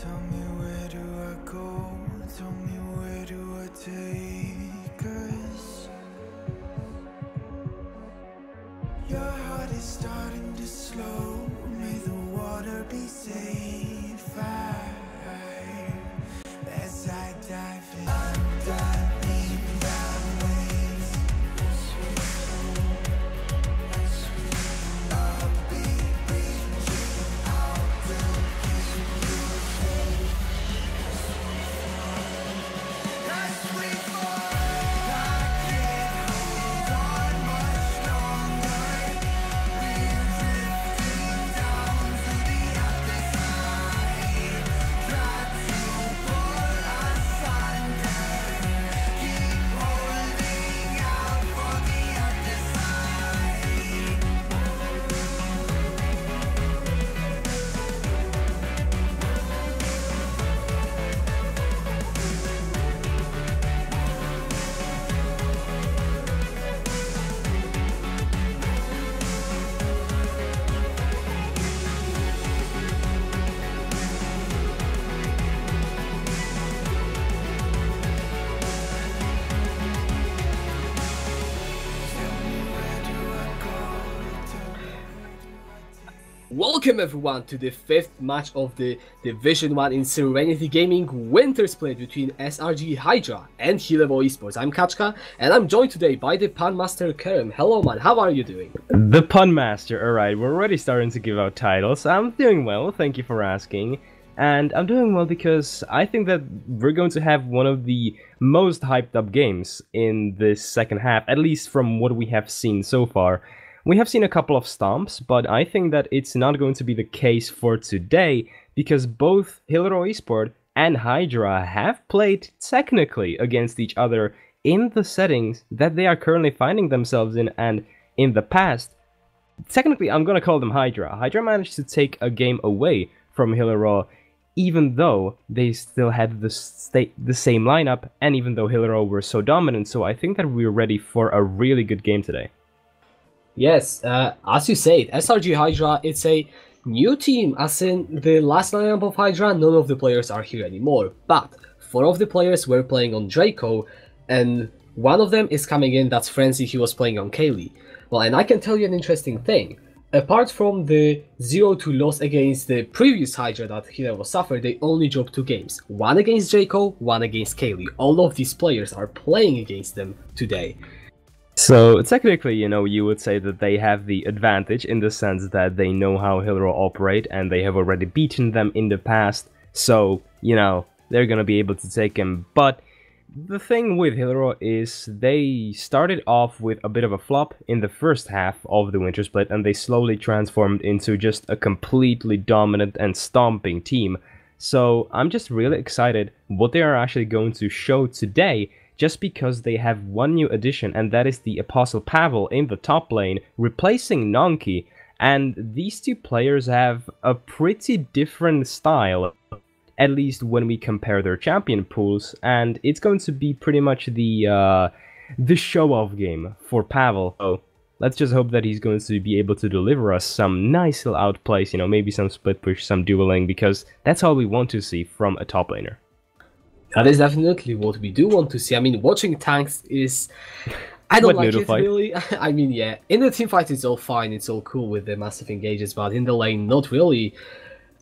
Tell me where do I go? Tell me where do I take us? Your heart is starting to slow. May the water be safe. As I dive in, I'm diving down waves. I'll be reaching out to keep you safe. As we fall, I can't hold on much longer. We're drifting down to the other side. Try to pull us under. Keep holding out for the other side. Welcome everyone to the 5th match of the Division 1 in Serenity Gaming Wintersplit between SRG Hydra and Hillerød Esport. I'm Kachka and I'm joined today by the Pun Master Kerem. Hello man, how are you doing? The Pun Master, alright, we're already starting to give out titles. I'm doing well, thank you for asking. And I'm doing well because I think that we're going to have one of the most hyped up games in this second half, at least from what we have seen so far. We have seen a couple of stomps, but I think that it's not going to be the case for today because both Hillerød Esport and Hydra have played technically against each other in the settings that they are currently finding themselves in, and in the past, technically I'm gonna call them Hydra. Hydra managed to take a game away from Hillerød, even though they still had the same lineup, and even though Hillerød were so dominant, so I think that we're ready for a really good game today. Yes, as you said, SRG Hydra, it's a new team, as in the last lineup of Hydra, none of the players are here anymore, but 4 of the players were playing on Draco, and one of them is coming in, that's Frenzy, he was playing on Kaylee. Well, and I can tell you an interesting thing. Apart from the 0-2 loss against the previous Hydra that Hillerød suffered, they only dropped 2 games. One against Draco, one against Kaylee. All of these players are playing against them today. So technically, you know, you would say that they have the advantage in the sense that they know how Hillerød operate and they have already beaten them in the past. So, you know, they're gonna be able to take him. But the thing with Hillerød is they started off with a bit of a flop in the first half of the Wintersplit, and they slowly transformed into just a completely dominant and stomping team. So I'm just really excited what they are actually going to show today, just because they have one new addition, and that is the Apostle Pavel in the top lane, replacing Nonki. And these two players have a pretty different style, at least when we compare their champion pools, and it's going to be pretty much the show-off game for Pavel. So let's just hope that he's going to be able to deliver us some nice little outplays, you know, maybe some split push, some dueling, because that's all we want to see from a top laner. That is definitely what we do want to see. I mean, watching tanks is... I don't like it, really. I mean, yeah, in the team fight it's all fine, it's all cool with the massive engages, but in the lane, not really.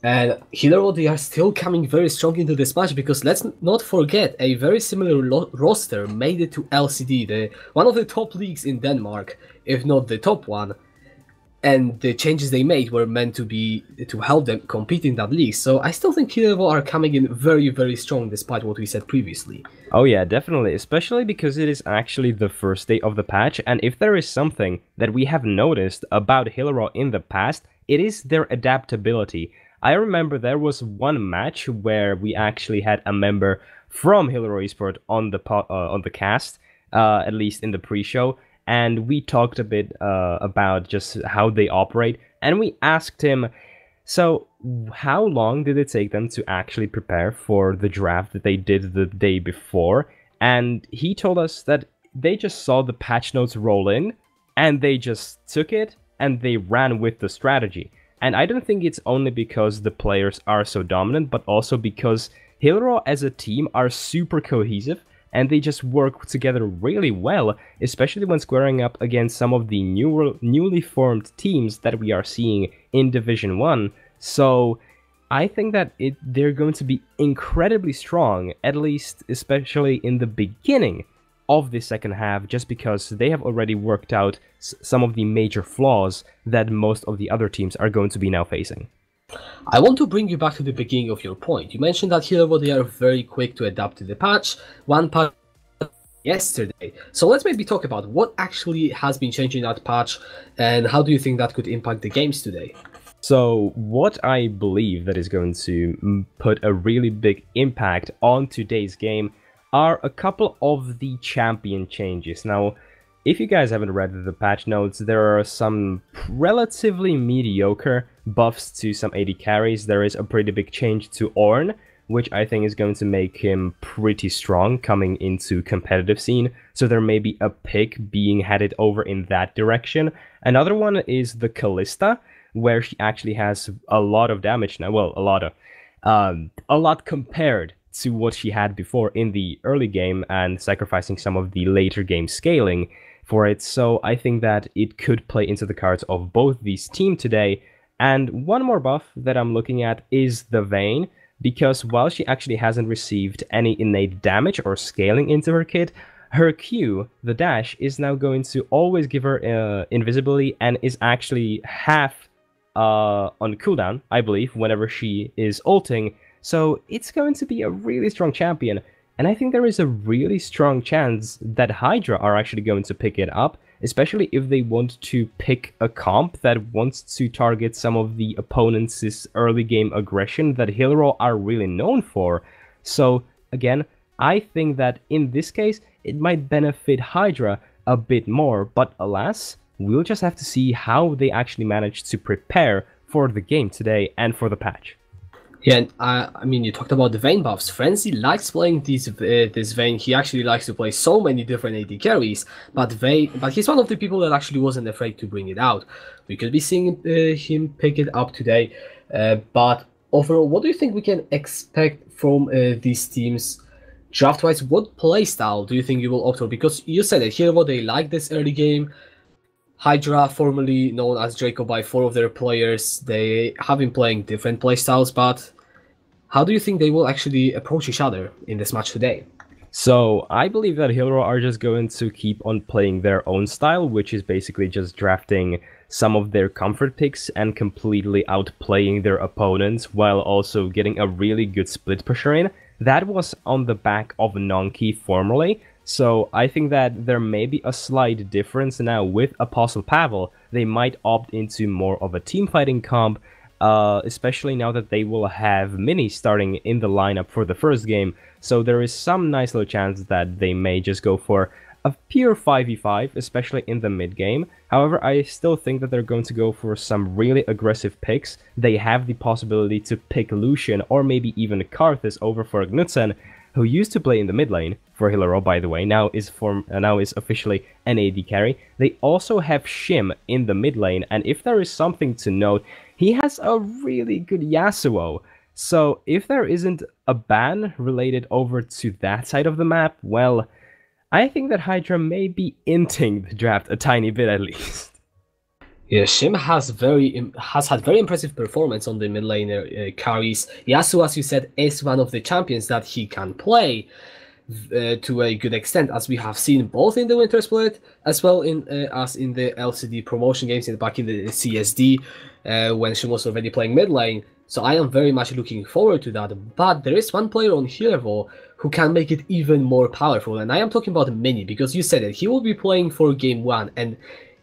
And Hillerød, they are still coming very strong into this match, because let's not forget, a very similar roster made it to LCD, one of the top leagues in Denmark, if not the top one. And the changes they made were meant to help them compete in that league. So I still think Hillerød are coming in very, very strong, despite what we said previously. Oh yeah, definitely, especially because it is actually the first day of the patch, and if there is something that we have noticed about Hillerød in the past, it is their adaptability. I remember there was one match where we actually had a member from Hillerød Esport on the cast, at least in the pre-show, and we talked a bit about just how they operate, and we asked him, so how long did it take them to actually prepare for the draft that they did the day before? And he told us that they just saw the patch notes roll in, and they just took it, and they ran with the strategy. And I don't think it's only because the players are so dominant, but also because Hillerød as a team are super cohesive, and they just work together really well, especially when squaring up against some of the newly formed teams that we are seeing in Division 1. So I think that they're going to be incredibly strong, at least especially in the beginning of the second half, just because they have already worked out some of the major flaws that most of the other teams are going to be now facing. I want to bring you back to the beginning of your point. You mentioned that Hillerød, they are very quick to adapt to the patch. One patch yesterday. So let's maybe talk about what actually has been changing that patch, and how do you think that could impact the games today? So what I believe that is going to put a really big impact on today's game are a couple of the champion changes. Now, if you guys haven't read the patch notes, there are some relatively mediocre buffs to some AD carries. There is a pretty big change to Ornn, which I think is going to make him pretty strong coming into competitive scene. So there may be a pick being headed over in that direction. Another one is the Callista, where she actually has a lot of damage now. Well, a lot compared to what she had before in the early game, and sacrificing some of the later game scaling for it. So I think that it could play into the cards of both these teams today. And one more buff that I'm looking at is the Vayne, because while she actually hasn't received any innate damage or scaling into her kit, her Q, the dash, is now going to always give her invisibility, and is actually half on cooldown, I believe, whenever she is ulting. So it's going to be a really strong champion, and I think there is a really strong chance that Hydra are actually going to pick it up, especially if they want to pick a comp that wants to target some of the opponents' early game aggression that Hillerød are really known for. So again, I think that in this case, it might benefit Hydra a bit more, but alas, we'll just have to see how they actually manage to prepare for the game today and for the patch. Yeah, and I mean, you talked about the Vayne buffs. Frenzy likes playing this Vayne. He actually likes to play so many different AD carries, but he's one of the people that actually wasn't afraid to bring it out. We could be seeing him pick it up today. But overall, what do you think we can expect from these teams draft-wise? What playstyle do you think you will opt for? Because you said that Hillerød, they like this early game. Hydra, formerly known as Draco by 4 of their players, they have been playing different playstyles, but how do you think they will actually approach each other in this match today? So I believe that Hillerød are just going to keep on playing their own style, which is basically just drafting some of their comfort picks and completely outplaying their opponents, while also getting a really good split pusher in. That was on the back of Nonki formerly. So I think that there may be a slight difference now with Apostle Pavel. They might opt into more of a team fighting comp, especially now that they will have Mini starting in the lineup for the first game. So there is some nice little chance that they may just go for a pure 5v5, especially in the mid game. However, I still think that they're going to go for some really aggressive picks. They have the possibility to pick Lucian or maybe even Karthus over for Knudsen, who used to play in the mid lane for Hillerød, by the way, now is officially an AD carry. They also have Shim in the mid lane, and if there is something to note, he has a really good Yasuo. So if there isn't a ban related over to that side of the map, well, I think that Hydra may be inting the draft a tiny bit at least. Yeah, Shim has had very impressive performance on the mid laner carries. Yasuo, as you said, is one of the champions that he can play to a good extent, as we have seen both in the Wintersplit as well as in the LCD promotion games back in the CSD when Shim was already playing mid lane. So I am very much looking forward to that. But there is one player on Hillerød who can make it even more powerful, and I am talking about Mini, because you said that he will be playing for game 1 and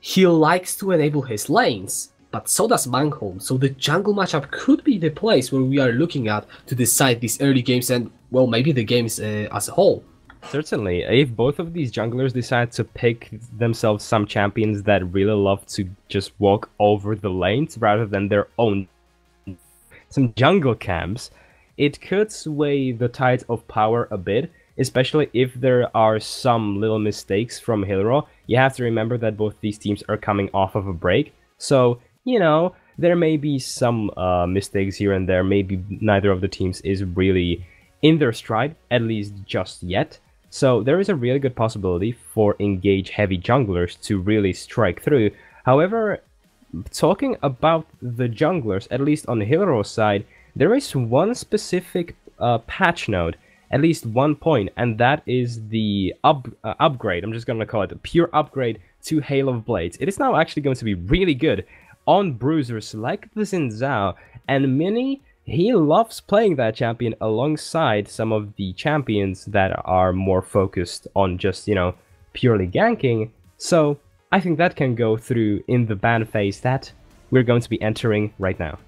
he likes to enable his lanes, but so does Mangholm. So the jungle matchup could be the place where we are looking at to decide these early games and, well, maybe the games as a whole. Certainly, if both of these junglers decide to pick themselves some champions that really love to just walk over the lanes rather than their own, some jungle camps, it could sway the tides of power a bit, especially if there are some little mistakes from Hillerød. You have to remember that both these teams are coming off of a break, so, you know, there may be some mistakes here and there. Maybe neither of the teams is really in their stride, at least just yet. So there is a really good possibility for engage heavy junglers to really strike through. However, talking about the junglers, at least on the Hillerød side, there is one specific patch node, at least one point, and that is the upgrade. I'm just going to call it a pure upgrade to Hail of Blades. It is now actually going to be really good on bruisers like the Xin Zhao, and Mini, he loves playing that champion alongside some of the champions that are more focused on just, you know, purely ganking. So I think that can go through in the ban phase that we're going to be entering right now.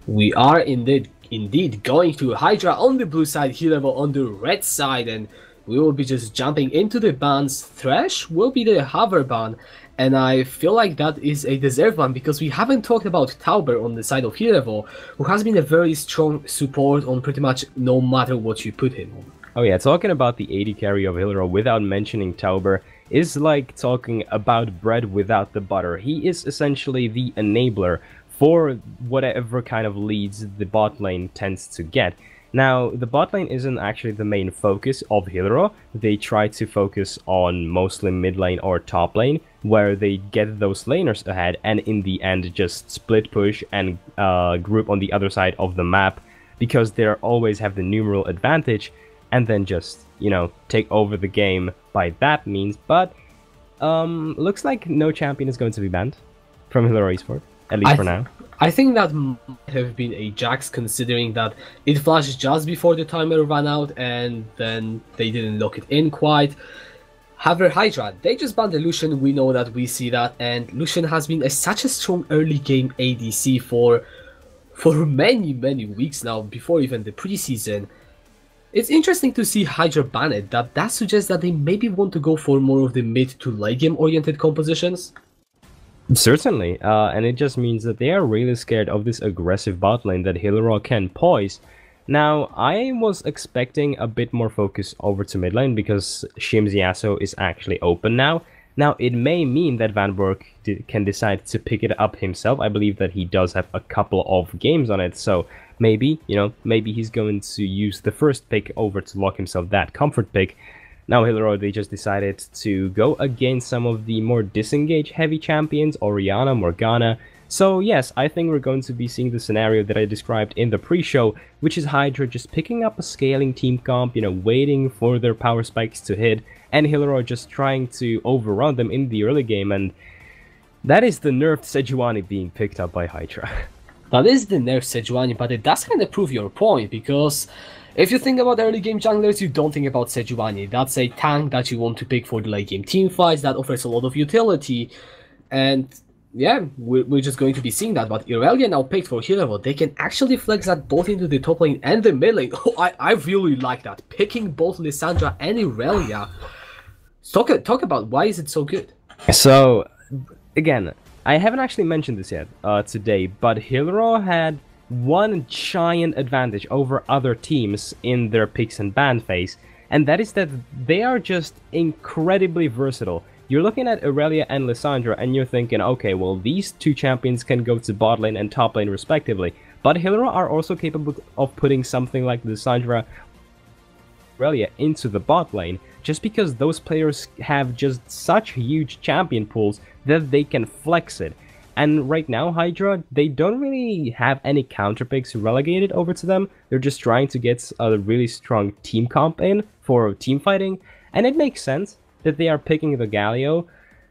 We are indeed going to Hydra on the blue side, Hillerød on the red side, and we will be just jumping into the bans. Thresh will be the hover ban, and I feel like that is a deserved one because we haven't talked about Tauber on the side of Hillerød, who has been a very strong support on pretty much no matter what you put him on. Oh yeah, talking about the AD carry of Hillerød without mentioning Tauber is like talking about bread without the butter. He is essentially the enabler for whatever kind of leads the bot lane tends to get. Now, the bot lane isn't actually the main focus of Hillerød. They try to focus on mostly mid lane or top lane, where they get those laners ahead and in the end just split push and group on the other side of the map, because they always have the numeral advantage, and then just, you know, take over the game by that means. But looks like no champion is going to be banned from Hillerød Esport, at least for now. I think that might have been a Jax, considering that it flashed just before the timer ran out and then they didn't lock it in quite. However, Hydra, they just banned the Lucian. We know that, we see that, and Lucian has been such a strong early game ADC for many weeks now, before even the preseason. It's interesting to see Hydra ban it. That suggests that they maybe want to go for more of the mid to late game oriented compositions. Certainly, and it just means that they are really scared of this aggressive bot lane that Hillerød can poise. Now, I was expecting a bit more focus over to mid lane because Shim's Yasuo is actually open now. Now, it may mean that Van Berg can decide to pick it up himself. I believe that he does have a couple of games on it, so maybe, you know, maybe he's going to use the first pick over to lock himself that comfort pick. Now Hillerød, they just decided to go against some of the more disengaged heavy champions, Orianna, Morgana. So yes, I think we're going to be seeing the scenario that I described in the pre-show, which is Hydra just picking up a scaling team comp, you know, waiting for their power spikes to hit, and Hillerød just trying to overrun them in the early game, and that is the nerfed Sejuani being picked up by Hydra. That is the nerfed Sejuani, but it does kind of prove your point, because if you think about early game junglers, you don't think about Sejuani. That's a tank that you want to pick for the late game team fights, that offers a lot of utility, and yeah, we're just going to be seeing that. But Irelia now picked for Hillerød, they can actually flex that both into the top lane and the mid lane. Oh, I really like that, picking both Lissandra and Irelia. Talk about why is it so good. So, again, I haven't actually mentioned this yet today, but Hillerød had one giant advantage over other teams in their picks and ban phase, and that is that they are just incredibly versatile. You're looking at Irelia and Lissandra and you're thinking, okay, well, these two champions can go to bot lane and top lane respectively, but Hillerød are also capable of putting something like Lissandra, Irelia into the bot lane, just because those players have just such huge champion pools that they can flex it. And right now, Hydra, they don't really have any counter picks relegated over to them. They're just trying to get a really strong team comp in for team fighting, and it makes sense that they are picking the Galio.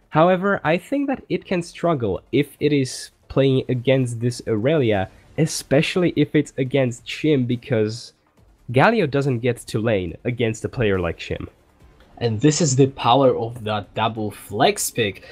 However, I think that it can struggle if it is playing against this Irelia, especially if it's against Shim, because Galio doesn't get to lane against a player like Shim. And this is the power of that double flex pick.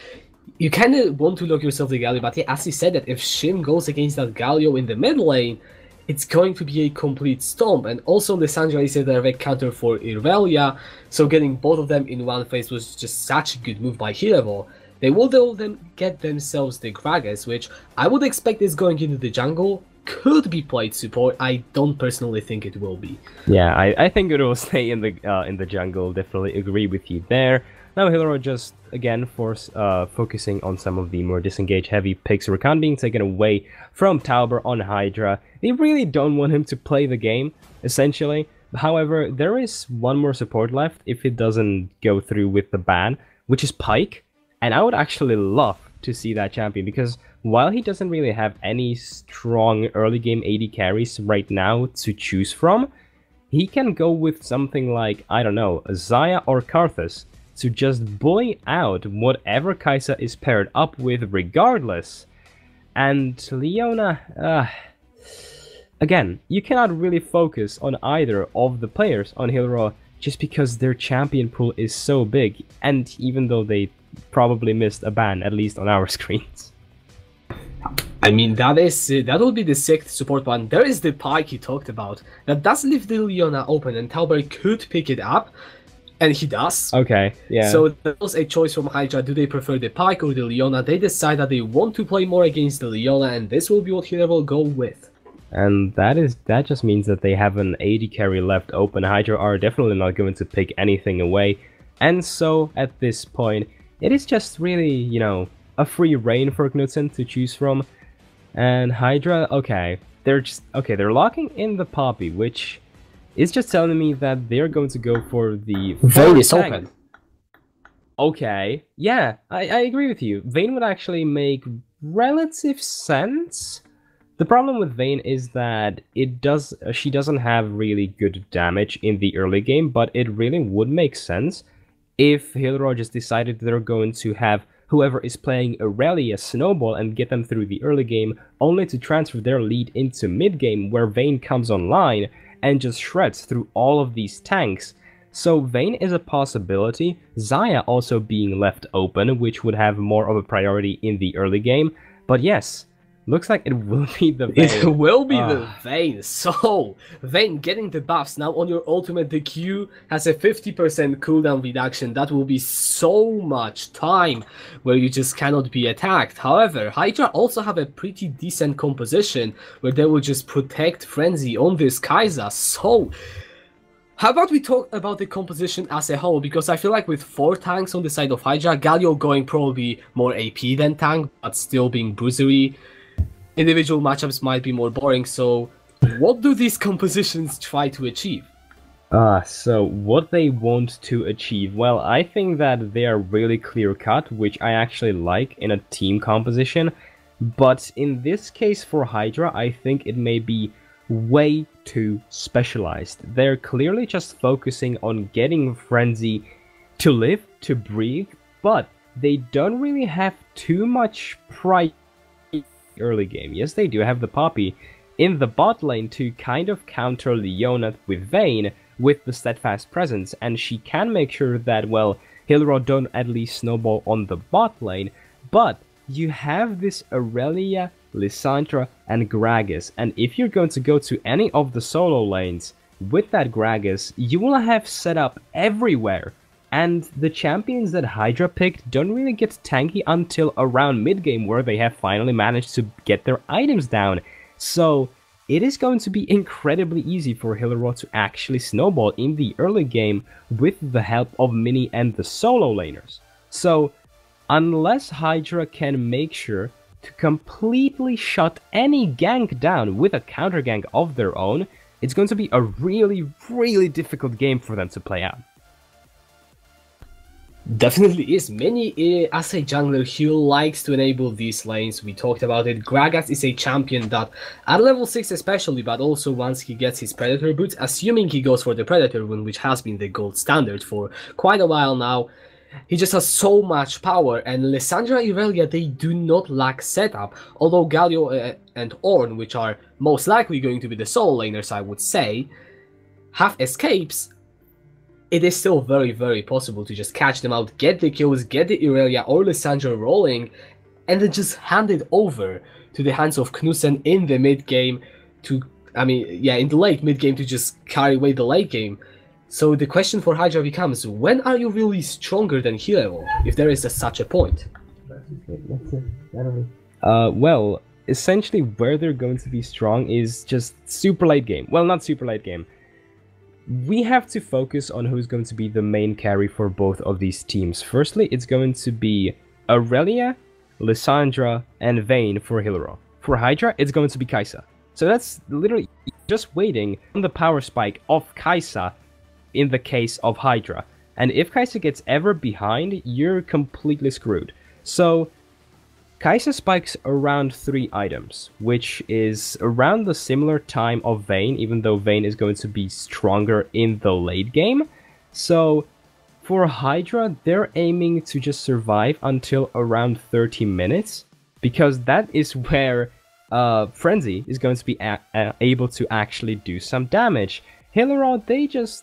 You kind of want to lock yourself the Galio, but yeah, as you said, that if Shim goes against that Galio in the mid lane, it's going to be a complete stomp. And also Lissandra is a direct counter for Irelia, so getting both of them in one phase was just such a good move by Hillerød. They will then get themselves the Gragas, which I would expect is going into the jungle. Could be played support. I don't personally think it will be. Yeah, I think it will stay in the jungle. Definitely agree with you there. Now Hillerød just, again, focusing on some of the more disengaged heavy picks. Rakan being taken away from Tauber on Hydra. They really don't want him to play the game, essentially. However, there is one more support left if it doesn't go through with the ban, which is Pyke. And I would actually love to see that champion, because while he doesn't really have any strong early game AD carries right now to choose from, he can go with something like, I don't know, Xayah or Karthus to just bully out whatever Kai'Sa is paired up with regardless. And Leona, again, you cannot really focus on either of the players on Hillerød just because their champion pool is so big, and even though they probably missed a ban, at least on our screens. I mean, that will be the 6th support ban. There is the Pyke he talked about. That does leave the Leona open, and Tauber could pick it up, and he does. Okay, yeah. So there was a choice from Hydra. Do they prefer the Pyke or the Leona? They decide that they want to play more against the Leona, and this will be what Hillerød will go with. And that just means that they have an AD carry left open. Hydra are definitely not going to pick anything away. And so, at this point, it is just really, you know, a free reign for Knudsen to choose from. And Hydra, okay, they're locking in the Poppy, which is just telling me that they're going to go for the Vayne is open. Okay, yeah, I agree with you. Vayne would actually make relative sense. The problem with Vayne is that she doesn't have really good damage in the early game, but it really would make sense if Hillerød just decided they're going to have whoever is playing Aurelia snowball and get them through the early game, only to transfer their lead into mid-game where Vayne comes online and just shreds through all of these tanks. So Vayne is a possibility, Xayah also being left open, which would have more of a priority in the early game. But yes, looks like it will be the Vayne. It will be the Vayne. So, Vayne getting the buffs. Now on your ultimate, the Q has a 50% cooldown reduction. That will be so much time where you just cannot be attacked. However, Hydra also have a pretty decent composition where they will just protect Frenzy on this Kai'Sa. So, how about we talk about the composition as a whole? Because I feel like with 4 tanks on the side of Hydra, Galio going probably more AP than tank, but still being bruisery. Individual matchups might be more boring, so what do these compositions try to achieve? So what they want to achieve? Well, I think that they are really clear-cut, which I actually like in a team composition. But in this case for Hydra, I think it may be way too specialized. They're clearly just focusing on getting Frenzy to live, to breathe, but they don't really have too much pride early game. Yes, they do have the Poppy in the bot lane to kind of counter Leona with Vayne with the steadfast presence, and she can make sure that, well, Hillerød don't at least snowball on the bot lane, but you have this Aurelia, Lissandra, and Gragas, and if you're going to go to any of the solo lanes with that Gragas, you will have setup everywhere. And the champions that Hydra picked don't really get tanky until around mid-game, where they have finally managed to get their items down. So it is going to be incredibly easy for Hillerød to actually snowball in the early game with the help of Mini and the solo laners. So unless Hydra can make sure to completely shut any gank down with a counter gank of their own, it's going to be a really, really difficult game for them to play out. Definitely is. Many as a jungler, he likes to enable these lanes. We talked about it. Gragas is a champion that at level 6 especially, but also once he gets his Predator boots, assuming he goes for the Predator one, which has been the gold standard for quite a while now, he just has so much power. And Lissandra and Aurelia, they do not lack setup, although Galio and Ornn, which are most likely going to be the solo laners, I would say, have escapes. It is still very, very possible to just catch them out, get the kills, get the Aurelia or Lissandra rolling, and then just hand it over to the hands of Knudsen in the mid-game to, in the late mid-game to just carry away the late game. So the question for Hydra becomes, when are you really stronger than Hillerød, if there is such a point? Well, essentially where they're going to be strong is just super late game. Well, not super late game. we have to focus on who's going to be the main carry for both of these teams. Firstly, it's going to be Aurelia, Lissandra, and Vayne for Hillerød. For Hydra, it's going to be Kai'Sa. So that's literally just waiting on the power spike of Kai'Sa in the case of Hydra. And if Kai'Sa gets ever behind, you're completely screwed. So Kai'Sa spikes around 3 items, which is around the similar time of Vayne, even though Vayne is going to be stronger in the late game. So for Hydra, they're aiming to just survive until around 30 minutes, because that is where Frenzy is going to be able to actually do some damage. Hillerød,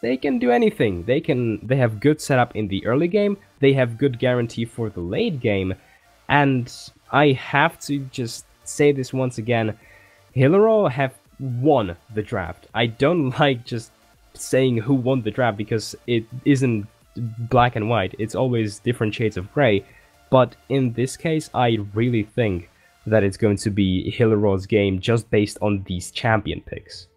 they can do anything. They have good setup in the early game, they have good guarantee for the late game, and I have to just say this once again, Hillerød have won the draft. I don't like just saying who won the draft because it isn't black and white, it's always different shades of grey, but in this case I really think that it's going to be Hillerød's game just based on these champion picks.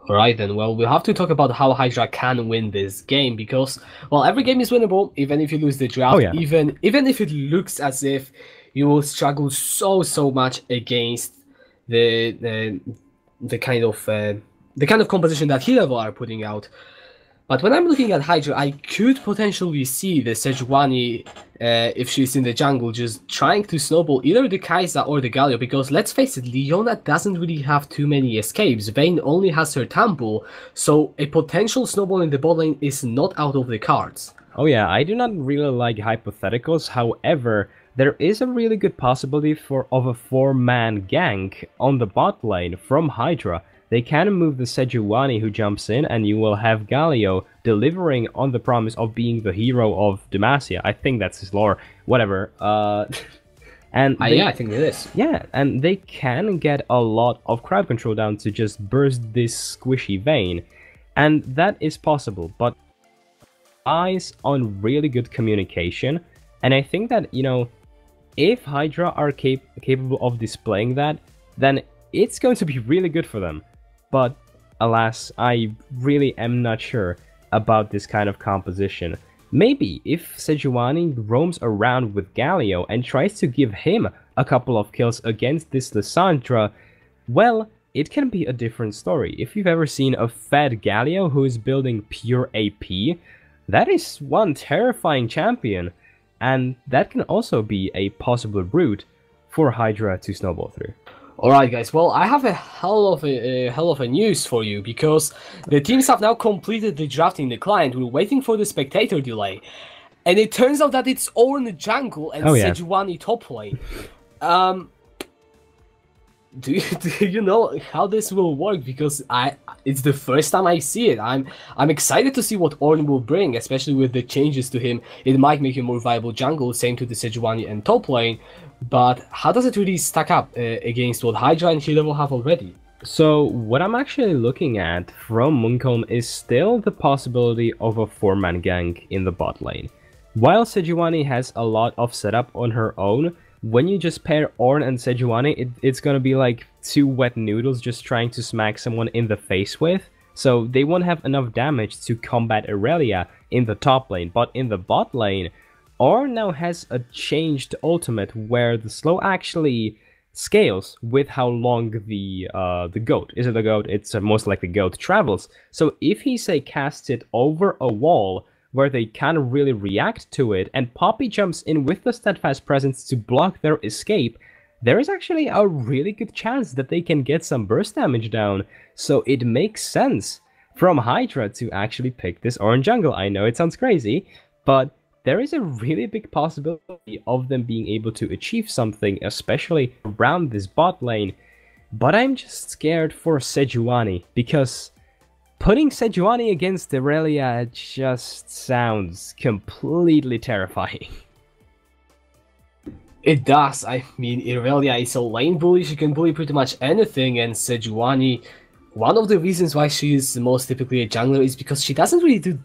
Alright then, well, we'll have to talk about how Hydra can win this game, because, well, every game is winnable, even if you lose the draft, even if it looks as if you will struggle so much against the kind of composition that Hillerød are putting out. But when I'm looking at Hydra, I could potentially see the Sejuani, if she's in the jungle, just trying to snowball either the Kai'Sa or the Galio, because let's face it, Leona doesn't really have too many escapes. Vayne only has her Temple, so a potential snowball in the bot lane is not out of the cards. Oh yeah, I do not really like hypotheticals, however, there is a really good possibility of a 4-man gank on the bot lane from Hydra. They can move the Sejuani who jumps in, and you will have Galio delivering on the promise of being the hero of Demacia. I think that's his lore, whatever. And yeah, I think it is. Yeah, and they can get a lot of crowd control down to just burst this squishy Vayne, and that is possible, but eyes on really good communication, and I think that, you know, if Hydra are capable of displaying that, then it's going to be really good for them. But alas, I really am not sure about this kind of composition. Maybe if Sejuani roams around with Galio and tries to give him a couple of kills against this Lissandra, well, it can be a different story. If you've ever seen a fed Galio who is building pure AP, that is one terrifying champion, and that can also be a possible route for Hydra to snowball through. Alright guys, well, I have a hell of a news for you, because the teams have now completed the draft in the client. We're waiting for the spectator delay, and it turns out that it's Ornn the jungle and Sejuani top lane. Do you know how this will work? Because it's the first time I see it. I'm excited to see what Ornn will bring, especially with the changes to him. It might make him more viable jungle, same to the Sejuani and top lane. But how does it really stack up against what Hydra and Hillerød have already? So what I'm actually looking at from Munkholm is still the possibility of a 4-man gank in the bot lane. While Sejuani has a lot of setup on her own, when you just pair Ornn and Sejuani, it's gonna be like 2 wet noodles just trying to smack someone in the face with. So they won't have enough damage to combat Aurelia in the top lane, but in the bot lane, Ornn now has a changed ultimate where the slow actually scales with how long the goat, is it the goat? It's most likely goat travels. So if he, say, casts it over a wall where they can't really react to it, and Poppy jumps in with the steadfast presence to block their escape, there is actually a really good chance that they can get some burst damage down. So it makes sense from Hydra to actually pick this Ornn jungle. I know it sounds crazy, but there is a really big possibility of them being able to achieve something, especially around this bot lane. But I'm just scared for Sejuani, because putting Sejuani against Aurelia just sounds completely terrifying. It does. I mean, Aurelia is a lane bully, she can bully pretty much anything, and Sejuani, one of the reasons why she is most typically a jungler is because she doesn't really do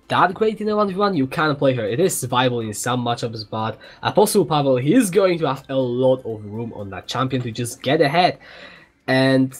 that great in a 1v1. You can play her. It is viable in some matchups, but Apostle Pavel, he is going to have a lot of room on that champion to just get ahead. And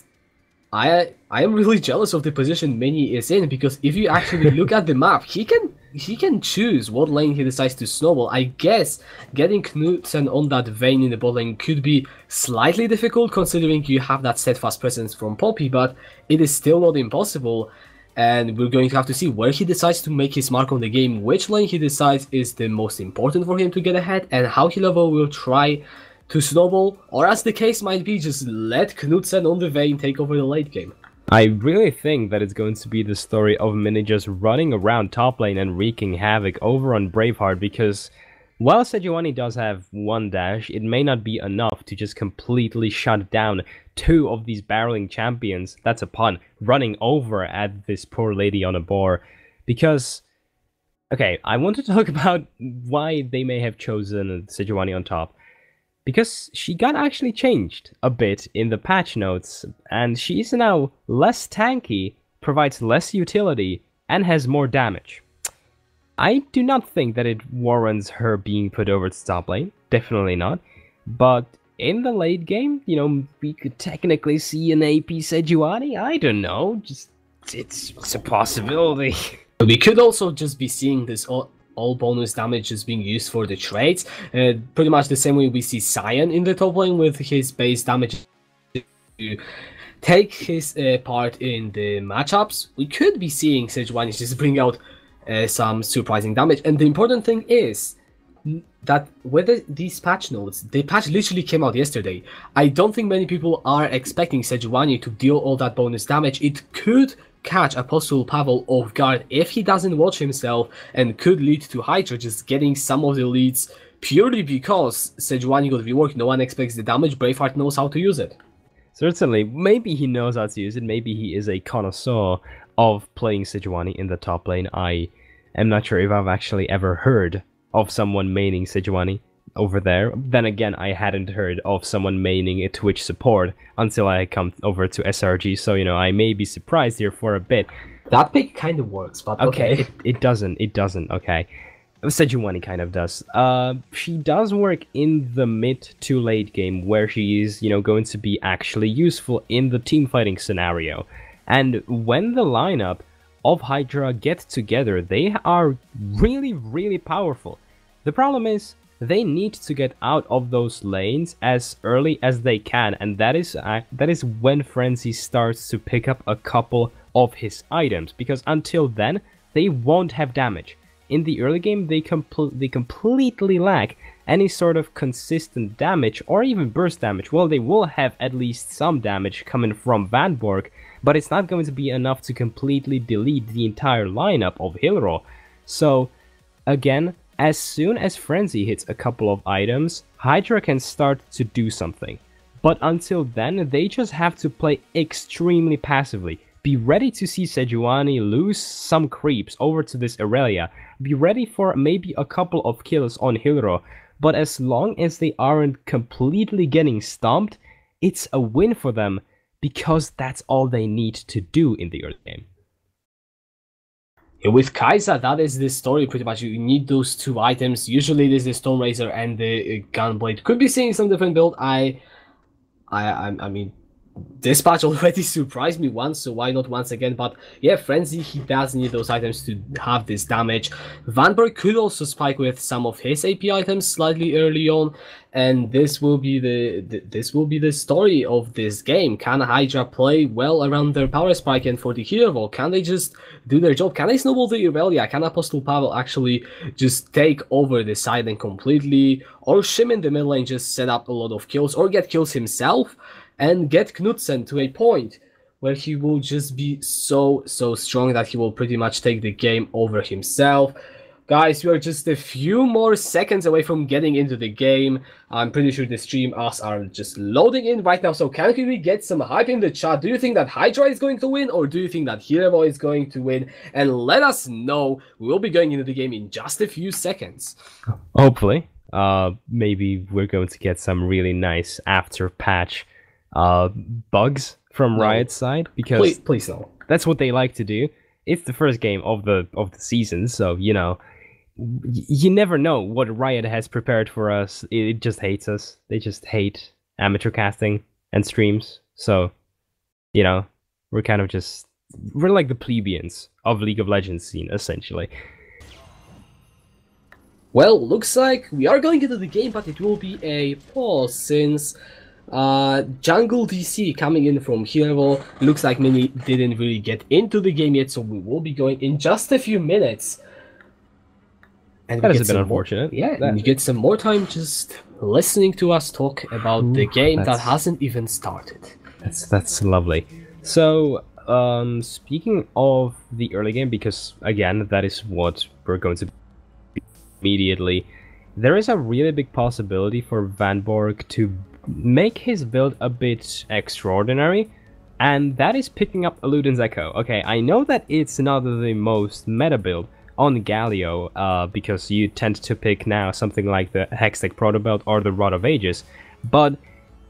I I am really jealous of the position Mini is in, because if you actually look at the map, he can choose what lane he decides to snowball. I guess getting Knudsen on that Vayne in the bot lane could be slightly difficult, considering you have that steadfast presence from Poppy, but it is still not impossible. And we're going to have to see where he decides to make his mark on the game, which lane he decides is the most important for him to get ahead, and how Hillerød will try to snowball, or as the case might be, just let Knudsen on the Vayne take over the late game. I really think that it's going to be the story of Mini just running around top lane and wreaking havoc over on Braveheart, because while Sejuani does have one dash, it may not be enough to just completely shut down two of these barreling champions, that's a pun, running over at this poor lady on a boar. Because, okay, I want to talk about why they may have chosen Sejuani on top. Because she got actually changed a bit in the patch notes, and she is now less tanky, provides less utility, and has more damage. I do not think that it warrants her being put over to top lane, definitely not, but in the late game, you know, we could technically see an AP Sejuani, I don't know, just it's a possibility. We could also just be seeing this all bonus damage is being used for the trades, pretty much the same way we see Cyan in the top lane with his base damage to take his part in the matchups. We could be seeing Sejuani just bring out some surprising damage, and the important thing is that with these patch notes, the patch literally came out yesterday. I don't think many people are expecting Sejuani to deal all that bonus damage. It could catch Apostle Pavel off guard if he doesn't watch himself, and could lead to Hydra just getting some of the leads purely because Sejuani got reworked. No one expects the damage. Braveheart knows how to use it. Certainly, maybe he knows how to use it. Maybe he is a connoisseur of playing Sejuani in the top lane. I am not sure if I've actually ever heard of someone maining Sejuani over there. Then again, I hadn't heard of someone maining a Twitch support until I come over to SRG, so, you know, I may be surprised here for a bit. That pick kind of works, but okay. It doesn't, okay. Sejuani kind of does. She does work in the mid to late game, where she is, you know, going to be actually useful in the team fighting scenario. And when the lineup of Hydra get together, they are really, really powerful. The problem is, they need to get out of those lanes as early as they can, and that is when Frenzy starts to pick up a couple of his items, because until then, they won't have damage. In the early game, they completely lack any sort of consistent damage, or even burst damage. Well, they will have at least some damage coming from Vanborg, but it's not going to be enough to completely delete the entire lineup of Hillerød. So, again, as soon as Frenzy hits a couple of items, Hydra can start to do something. But until then, they just have to play extremely passively. Be ready to see Sejuani lose some creeps over to this Aurelia. Be ready for maybe a couple of kills on Hillerød. But as long as they aren't completely getting stomped, it's a win for them, because that's all they need to do in the early game. With Kai'Sa, that is the story pretty much. You need those two items. Usually it is the Stone Razor and the Gunblade. Could be seeing some different build. I mean, this patch already surprised me once, so why not once again? But yeah, Frenzy, he does need those items to have this damage. Vanberg could also spike with some of his AP items slightly early on, and this will be the story of this game. Can Hydra play well around their power spike? And for the hero, can they just do their job? Can they snowball the Aurelia? Can Apostle Pavel actually just take over the side and completely, or Shim in the mid lane just set up a lot of kills, or get kills himself and get Knudsen to a point where he will just be so strong that he will pretty much take the game over himself. Guys, we are just a few more seconds away from getting into the game. I'm pretty sure the stream us are just loading in right now, so can we get some hype in the chat? Do you think that Hydra is going to win, or do you think that Hillerød is going to win? And let us know. We will be going into the game in just a few seconds. Hopefully. Maybe we're going to get some really nice after patch bugs from Riot's side, because please no. That's what they like to do. It's the first game of the season, so you know, you never know what Riot has prepared for us. It just hates us. They just hate amateur casting and streams. So, you know, We're kind of just... We're like the plebeians of League of Legends scene, essentially. Well, looks like we are going into the game, but it will be a pause since Jungle DC coming in from Hillerød. Looks like many didn't really get into the game yet, so we will be going in just a few minutes. And that is a bit unfortunate. And you get some more time just listening to us talk about the game that hasn't even started. That's lovely. So, speaking of the early game, because again, that is what we're going to be immediately, there is a really big possibility for Vanborg to make his build a bit extraordinary, and that is picking up Luden's Echo. Okay, I know that it's not the most meta build on Galio, because you tend to pick now something like the Hextech Protobelt or the Rod of Ages, but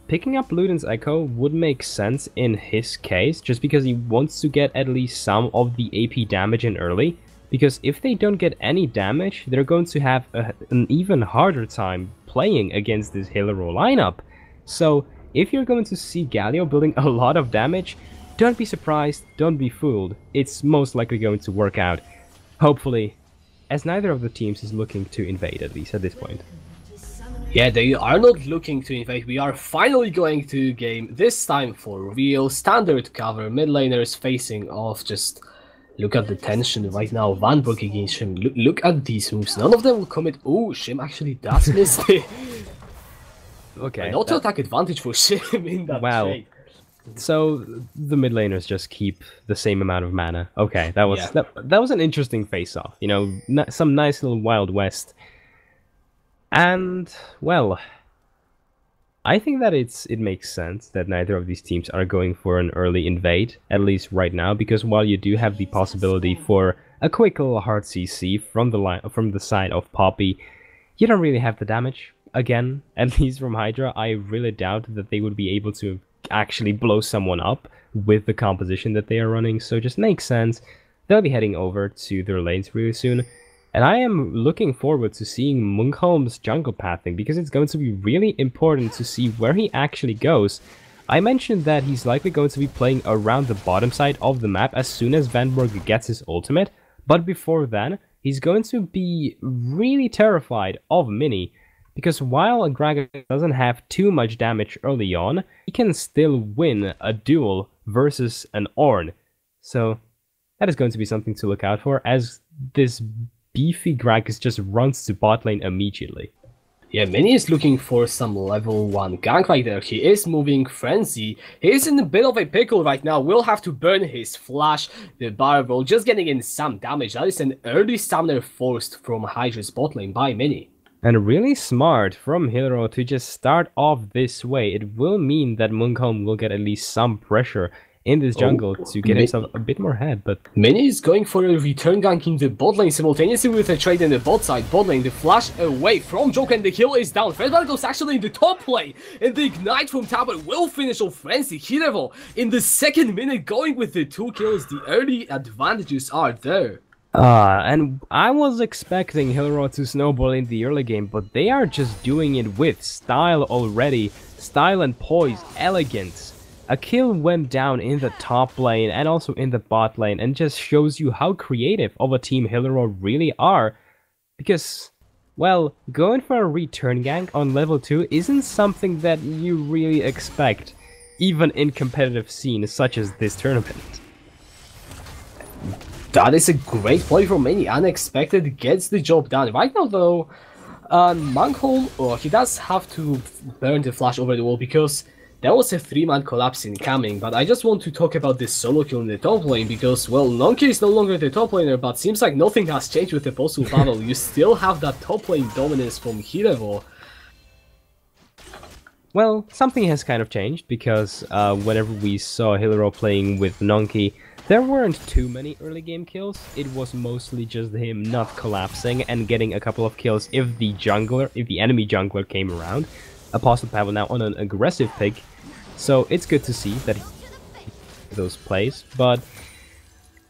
picking up Luden's Echo would make sense in his case, just because he wants to get at least some of the AP damage in early, because if they don't get any damage, they're going to have an even harder time playing against this Hillerød lineup. So if you're going to see Galio building a lot of damage, don't be surprised, don't be fooled, it's most likely going to work out. Hopefully, as neither of the teams is looking to invade, at least at this point. Yeah, they are not looking to invade. We are finally going to game, this time for real. Standard cover, mid laners facing off. Just look at the tension right now. Vanborg against Shim. Look at these moves. None of them will commit. Oh, Shim actually does miss it. Okay. An auto-attack advantage for Shim in that trade. So the mid laners just keep the same amount of mana. Okay, that was an interesting face-off. You know, some nice little Wild West. And well, I think that it makes sense that neither of these teams are going for an early invade, at least right now, because while you do have the possibility for a quick little hard CC from the side of Poppy, you don't really have the damage. Again, at least from Hydra, I really doubt that they would be able to actually blow someone up with the composition that they are running, so it just makes sense. They'll be heading over to their lanes really soon, and I am looking forward to seeing Munkholm's jungle pathing, because it's going to be really important to see where he actually goes. I mentioned that he's likely going to be playing around the bottom side of the map as soon as Vanborg gets his ultimate, but before then, he's going to be really terrified of Mini, because while Gragas doesn't have too much damage early on, he can still win a duel versus an Ornn. So that is going to be something to look out for, as this beefy Gragas just runs to bot lane immediately. Yeah, Mini is looking for some level 1 gank right there. He is moving Frenzy. He is in a bit of a pickle right now. Will have to burn his flash. The Barrel just getting in some damage. That is an early summoner forced from Hydra's bot lane by Mini. And really smart from Hillerød to just start off this way. It will mean that Munkholm will get at least some pressure in this jungle to get himself a bit more ahead, but... Mini is going for a return gank in the bot lane simultaneously with a trade in the bot side. Bot lane, the flash away from Joker, and the kill is down. Fredman goes actually in the top lane, and the ignite from Tower will finish off Frenzy. Hillerød in the second minute going with the 2 kills. The early advantages are there. And I was expecting Hillerød to snowball in the early game, but they are just doing it with style already. Style and poise, elegance. A kill went down in the top lane and also in the bot lane, and just shows you how creative of a team Hillerød really are. Because, well, going for a return gank on level 2 isn't something that you really expect, even in competitive scenes such as this tournament. That is a great play from Mini. Unexpected, gets the job done. Right now, though, Munkholm, he does have to burn the flash over the wall, because there was a 3-man collapse incoming. But I just want to talk about this solo kill in the top lane, because, well, Nonky is no longer the top laner, but seems like nothing has changed with the post battle. You still have that top lane dominance from Hillerød. Well, something has kind of changed, because whenever we saw Hillerød playing with Nonky, there weren't too many early game kills. It was mostly just him not collapsing and getting a couple of kills if the enemy jungler came around. Apostle Pavel now on an aggressive pick, so it's good to see that those plays, but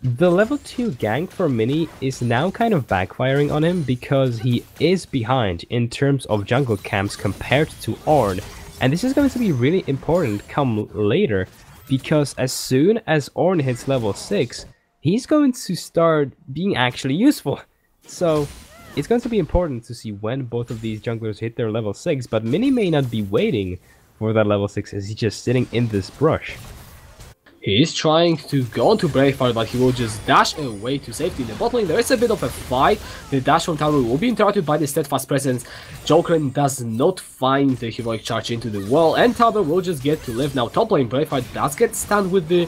the level 2 gank for Mini is now kind of backfiring on him, because he is behind in terms of jungle camps compared to Ornn, and this is going to be really important come later, because as soon as Ornn hits level 6, he's going to start being actually useful. So it's going to be important to see when both of these junglers hit their level 6, but Mini may not be waiting for that level 6 as he's just sitting in this brush. He is trying to go on to Braveheart, but he will just dash away to safety in the bot lane. There is a bit of a fight. The dash from tower will be interrupted by the steadfast presence. Jokerin does not find the heroic charge into the wall, and tower will just get to live. Now top lane Braveheart does get stunned with the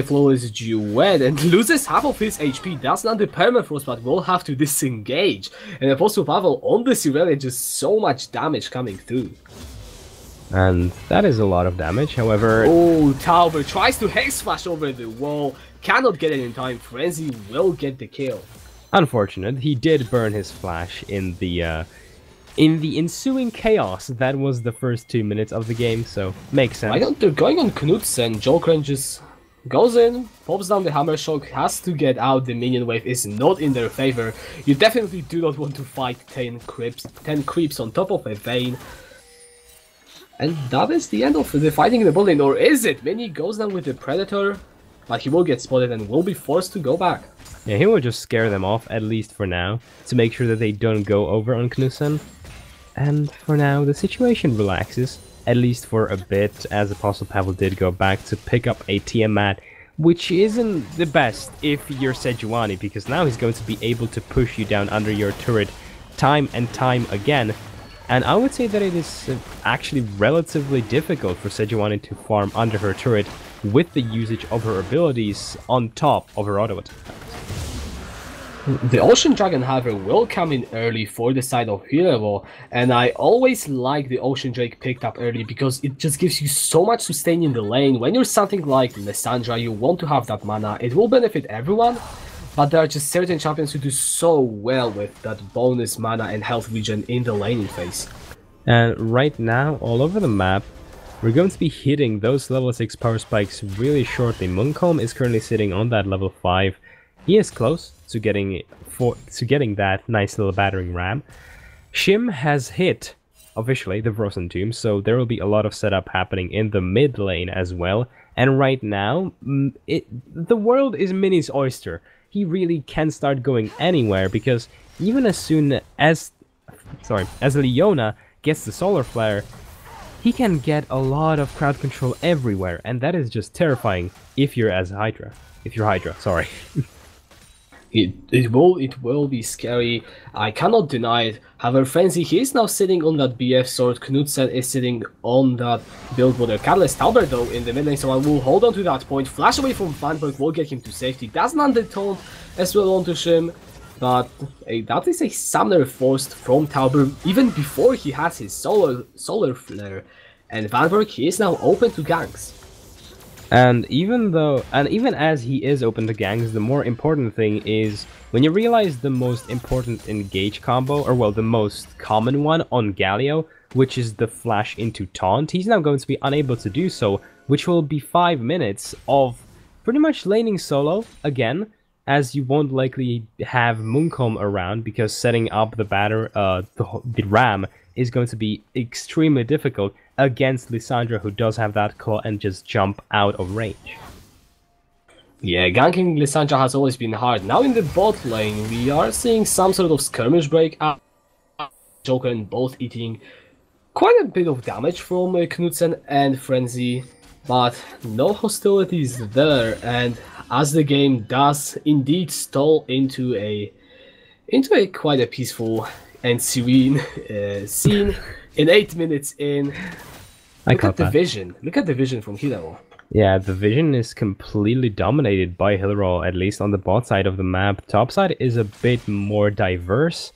flawless duet and loses half of his HP. That's not the permafrost, but will have to disengage. And Apostle Pavel on the Serenity, just so much damage coming through. And that is a lot of damage, however... Oh, Tauber tries to Hex Flash over the wall, cannot get it in time. Frenzy will get the kill. Unfortunate, he did burn his flash in the ensuing chaos that was the first 2 minutes of the game, so makes sense. I don't, they're going on Knudsen. Jokerin just goes in, pops down the Hammer Shock, has to get out. The minion wave is not in their favor. You definitely do not want to fight 10 creeps on top of a Vayne. And that is the end of the fighting in the bot lane, or is it? Mini goes down with the Predator, but he will get spotted and will be forced to go back. Yeah, he will just scare them off, at least for now, to make sure that they don't go over on Knudsen. And for now, the situation relaxes, at least for a bit, as Apostle Pavel did go back to pick up a Tiamat, which isn't the best if you're Sejuani, because now he's going to be able to push you down under your turret time and time again. And I would say that it is actually relatively difficult for Sejuani to farm under her turret with the usage of her abilities on top of her auto attack. The Ocean Dragon, however, will come in early for the side of Hillerød, and I always like the Ocean Drake picked up early because it just gives you so much sustain in the lane. When you're something like Lissandra, you want to have that mana. It will benefit everyone, but there are just certain champions who do so well with that bonus mana and health regen in the laning phase. And right now, all over the map, we're going to be hitting those level 6 power spikes really shortly. Munkholm is currently sitting on that level 5. He is close to getting that nice little battering ram. Shim has hit, officially, the Frozen Tomb, so there will be a lot of setup happening in the mid lane as well. And right now, the world is Mini's oyster. He really can start going anywhere, because even as soon as Leona gets the Solar Flare, he can get a lot of crowd control everywhere, and that is just terrifying if you're Hydra. Sorry. It will be scary. I cannot deny it. However, Frenzy, he is now sitting on that BF sword. Knudsen is sitting on that build water catalyst. Talbot, though, in the mid lane, so I will hold on to that point. Flash away from Vanberg will get him to safety. That's not the tone as well onto Shim, but that is a summoner forced from Talbot even before he has his solar flare. And Vanberg, he is now open to ganks. And even as he is open to ganks, the more important thing is when you realize the most important engage combo, or well, the most common one on Galio, which is the flash into taunt, he's now going to be unable to do so, which will be 5 minutes of pretty much laning solo again, as you won't likely have Munkholm around, because setting up the ram is going to be extremely difficult against Lissandra, who does have that claw and just jump out of range. Yeah, ganking Lissandra has always been hard. Now in the bot lane, we are seeing some sort of skirmish break up. Jokerin both eating quite a bit of damage from Knudsen and Frenzy, but no hostilities there. And as the game does indeed stall into a quite a peaceful and serene scene in 8 minutes in. Look at the vision. Look at the vision from Hillerød. Yeah, the vision is completely dominated by Hillerød, at least on the bot side of the map. Top side is a bit more diverse.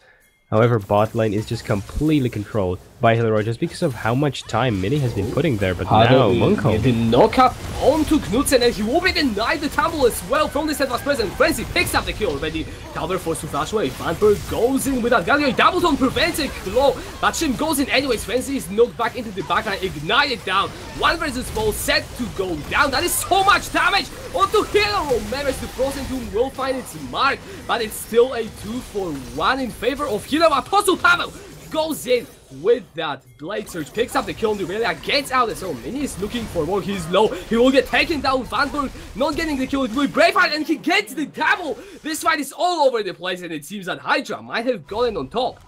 However, bot lane is just completely controlled by Hillerød just because of how much time Mini has been putting there. But now Munkholm, the knockup onto Knudsen, and he will be denied the tumble as well from the steadfast presence. Frenzy picks up the kill already. Talbot forced to flash away. Vanberg goes in with that Galio. Doubleton prevents a claw, but Shim goes in anyways. Frenzy is knocked back into the backline, ignited down. 1 versus 4 set to go down. That is so much damage onto Hillerød. Managed to Frozen Tomb will find its mark, but it's still a 2-for-1 in favor of Hillerød. Apostle Pavel goes in, with that Blade Surge, picks up the kill on the Aurelia, gets out, so Mini is looking for more, he's low, he will get taken down, Vanberg not getting the kill with Braveheart, and he gets the double! This fight is all over the place, and it seems that Hydra might have gotten on top.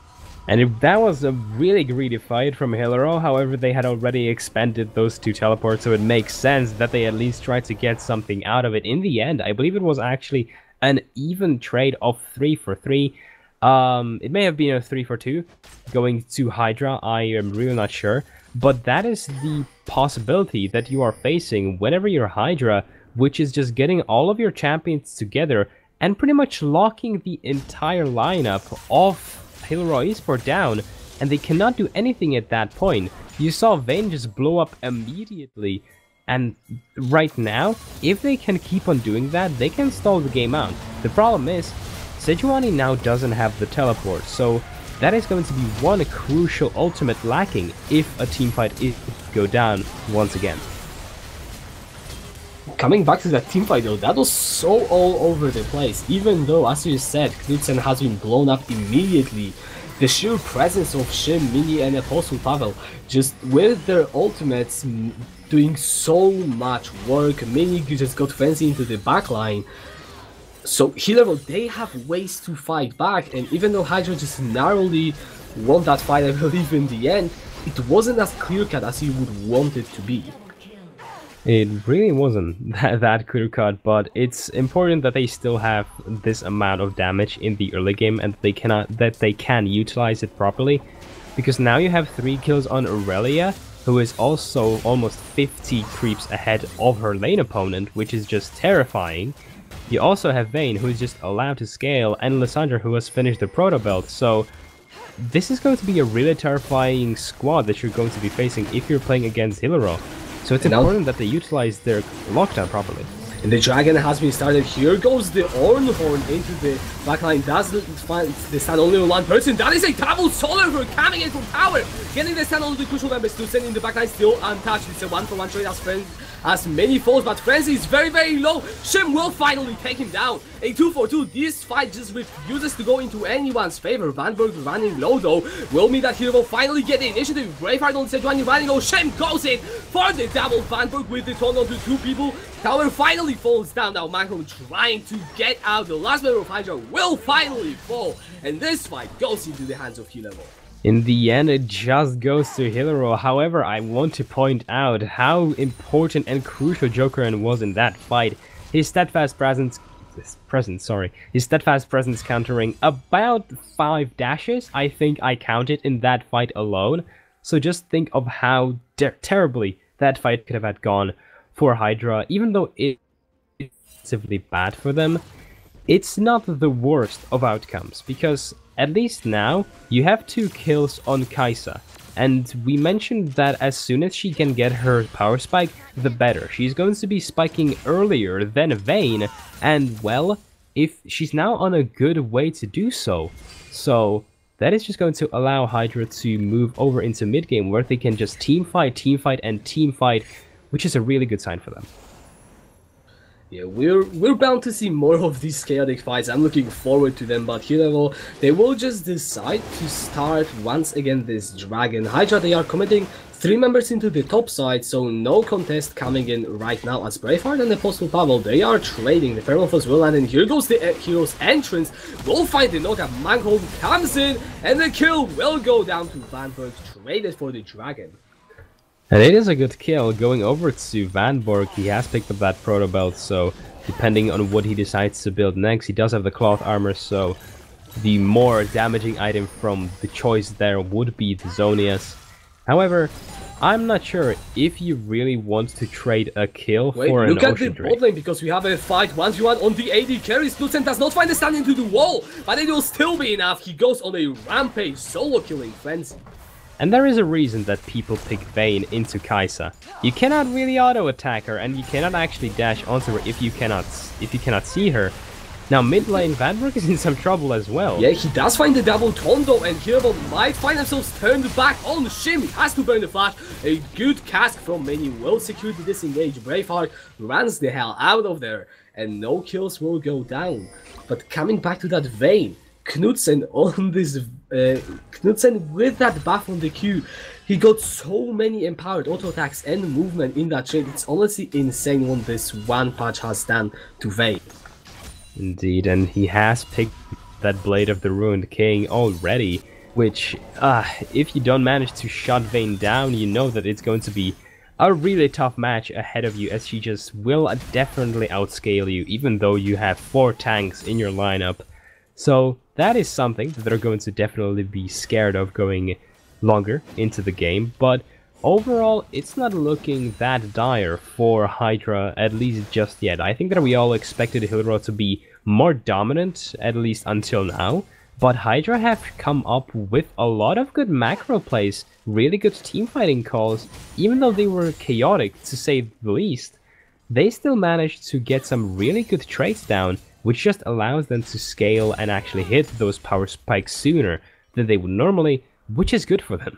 And that was a really greedy fight from Hillerød, however they had already expended those 2 teleports, so it makes sense that they at least tried to get something out of it. In the end, I believe it was actually an even trade of 3 for 3. It may have been a 3 for 2 going to Hydra, I am really not sure, but that is the possibility that you are facing whenever you're Hydra, which is just getting all of your champions together and pretty much locking the entire lineup of Hillerød Esport down, and they cannot do anything at that point. You saw Vayne just blow up immediately, and right now, if they can keep on doing that, they can stall the game out. The problem is, Sejuani now doesn't have the teleport, so that is going to be one crucial ultimate lacking if a teamfight is to go down once again. Coming back to that teamfight though, that was so all over the place. Even though, as you said, Knudsen has been blown up immediately, the sheer presence of Shim, Mini and Apostle Pavel, just with their ultimates doing so much work. Mini just got fancy into the backline. So Hillerød, they have ways to fight back, and even though Hydra just narrowly won that fight, I believe in the end, it wasn't as clear-cut as you would want it to be. It really wasn't that clear-cut, but it's important that they still have this amount of damage in the early game and that they can utilize it properly, because now you have 3 kills on Aurelia, who is also almost 50 creeps ahead of her lane opponent, which is just terrifying. You also have Vayne, who is just allowed to scale, and Lysandra, who has finished the Proto Belt, so this is going to be a really terrifying squad that you're going to be facing if you're playing against Hillerød. So it's important that they utilize their lockdown properly. And the Dragon has been started. Here goes the Ornhorn into the backline. Does the stand only on one person. That is a double solar for coming in from power. Getting the stand on the crucial members to send in the backline still untouched. It's a 1-for-1 trade as many falls, but Frenzy is very, very low. Shim will finally take him down. A 2-for-2. This fight just refuses to go into anyone's favor. Vanberg running low though. Will mean that Hero will finally get the initiative. Braveheart on Sejuani running low. Shim goes in for the double. Vanberg with the turn onto 2 people. Tower finally falls down. Now Manko trying to get out. The last member of Hydra will finally fall. And this fight goes into the hands of Hillerød. In the end, it just goes to Hillerød. However, I want to point out how important and crucial Jokeran was in that fight. His steadfast presence countering about 5 dashes, I think I counted in that fight alone. So just think of how terribly that fight could have gone for Hydra. Even though it's relatively bad for them, it's not the worst of outcomes, because at least now you have 2 kills on Kai'Sa, and we mentioned that as soon as she can get her power spike, the better. She's going to be spiking earlier than Vayne, and well, if she's now on a good way to do so, that is just going to allow Hydra to move over into mid game where they can just team fight, which is a really good sign for them. Yeah, we're bound to see more of these chaotic fights. I'm looking forward to them, but Hillerød, they will just decide to start once again this Dragon. Hydra, they are committing 3 members into the top side, so no contest coming in right now as Braveheart and Apostle Pavel, they are trading. The Permafrost will land, and here goes the hero's entrance. We'll find the knockup. Manhold comes in, and the kill will go down to Vanberg, traded for the Dragon. And it is a good kill going over to Vanberg. He has picked up that Proto Belt, so depending on what he decides to build next, he does have the cloth armor, so the more damaging item from the choice there would be the Zonias. However, I'm not sure if you really want to trade a kill for an Ocean Drake. Look at the bot lane, because we have a fight 1v1 on the AD carries. Knudsen does not find a stand into the wall, but it will still be enough. He goes on a rampage, solo killing Frenzy. And there is a reason that people pick Vayne into Kai'Sa. You cannot really auto-attack her, and you cannot actually dash onto her if you cannot see her. Now mid lane, Vanberg is in some trouble as well. Yeah, he does find the double Tondo, and Hillerød might find themselves turned back on Shim. He has to burn the flash. A good cask from Many will secure the disengage. Braveheart runs the hell out of there, and no kills will go down. But coming back to that Vayne, Knudsen on this Knudsen with that buff on the Q. He got so many empowered auto attacks and movement in that trade. It's honestly insane what this one patch has done to Vayne. Indeed, and he has picked that Blade of the Ruined King already, which, if you don't manage to shut Vayne down, you know that it's going to be a really tough match ahead of you, as she just will definitely outscale you, even though you have 4 tanks in your lineup. So that is something that they're going to definitely be scared of going longer into the game, but overall it's not looking that dire for Hydra, at least just yet. I think that we all expected Hillerød to be more dominant, at least until now, but Hydra have come up with a lot of good macro plays, really good teamfighting calls. Even though they were chaotic, to say the least, they still managed to get some really good trades down, which just allows them to scale and actually hit those power spikes sooner than they would normally, which is good for them.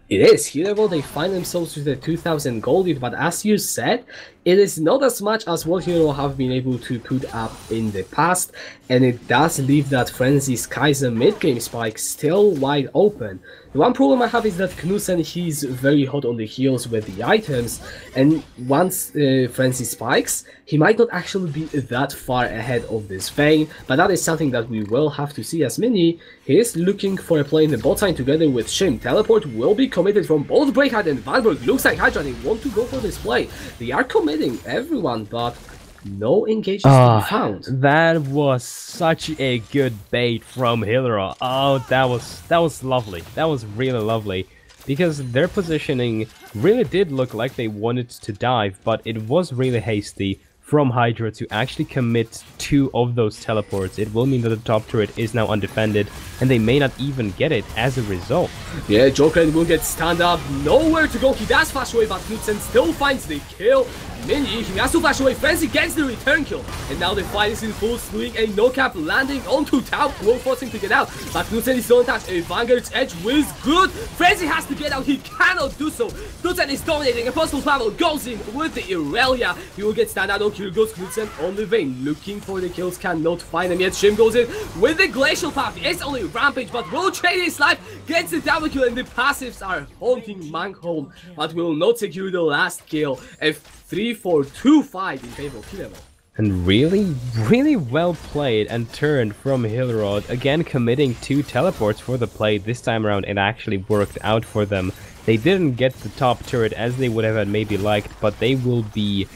It is. Hillerød, they find themselves with a 2000 gold lead, but as you said, it is not as much as what Hillerød have been able to put up in the past, and it does leave that Frenzy's Kaiser mid-game spike still wide open. The one problem I have is that Knudsen, he's very hot on the heels with the items, and once Frenzy spikes, he might not actually be that far ahead of this Vayne, but that is something that we will have to see, as Mini, he is looking for a play in the bot side together with Shim. Teleport will be committed from both Breakheart and Vanberg. Looks like Hydra, they want to go for this play. They are committing everyone, but no engagement to be found. That was such a good bait from Hillerød. Oh, that was lovely. That was really lovely, because their positioning really did look like they wanted to dive, but it was really hasty from Hydra to actually commit 2 of those teleports. It will mean that the top turret is now undefended, and they may not even get it as a result. Yeah, Joker will get stand up, nowhere to go. He does flash away, but Knudsen still finds the kill. Mini, he has to flash away. Frenzy gets the return kill, and now the fight is in full swing. A no-cap landing onto top will force him to get out, but Knudsen is still untouched. A Vanguard's edge was good. Frenzy has to get out, he cannot do so. Knudsen is dominating. A possible Pavel goes in with the Irelia. He will get stand out. Oh, here goes Knudsen on the Vayne, looking for the kills, cannot find them yet. Shim goes in with the Glacial Path. It's only Rampage, but will trade his life, gets the double kill, and the passives are haunting Mankholm, but will not secure the last kill. A 3-4-2 fight in favor of Hillerød. And really well played and turned from Hillerød, again committing 2 teleports for the play. This time around it actually worked out for them. They didn't get the top turret as they would have maybe liked, but they will be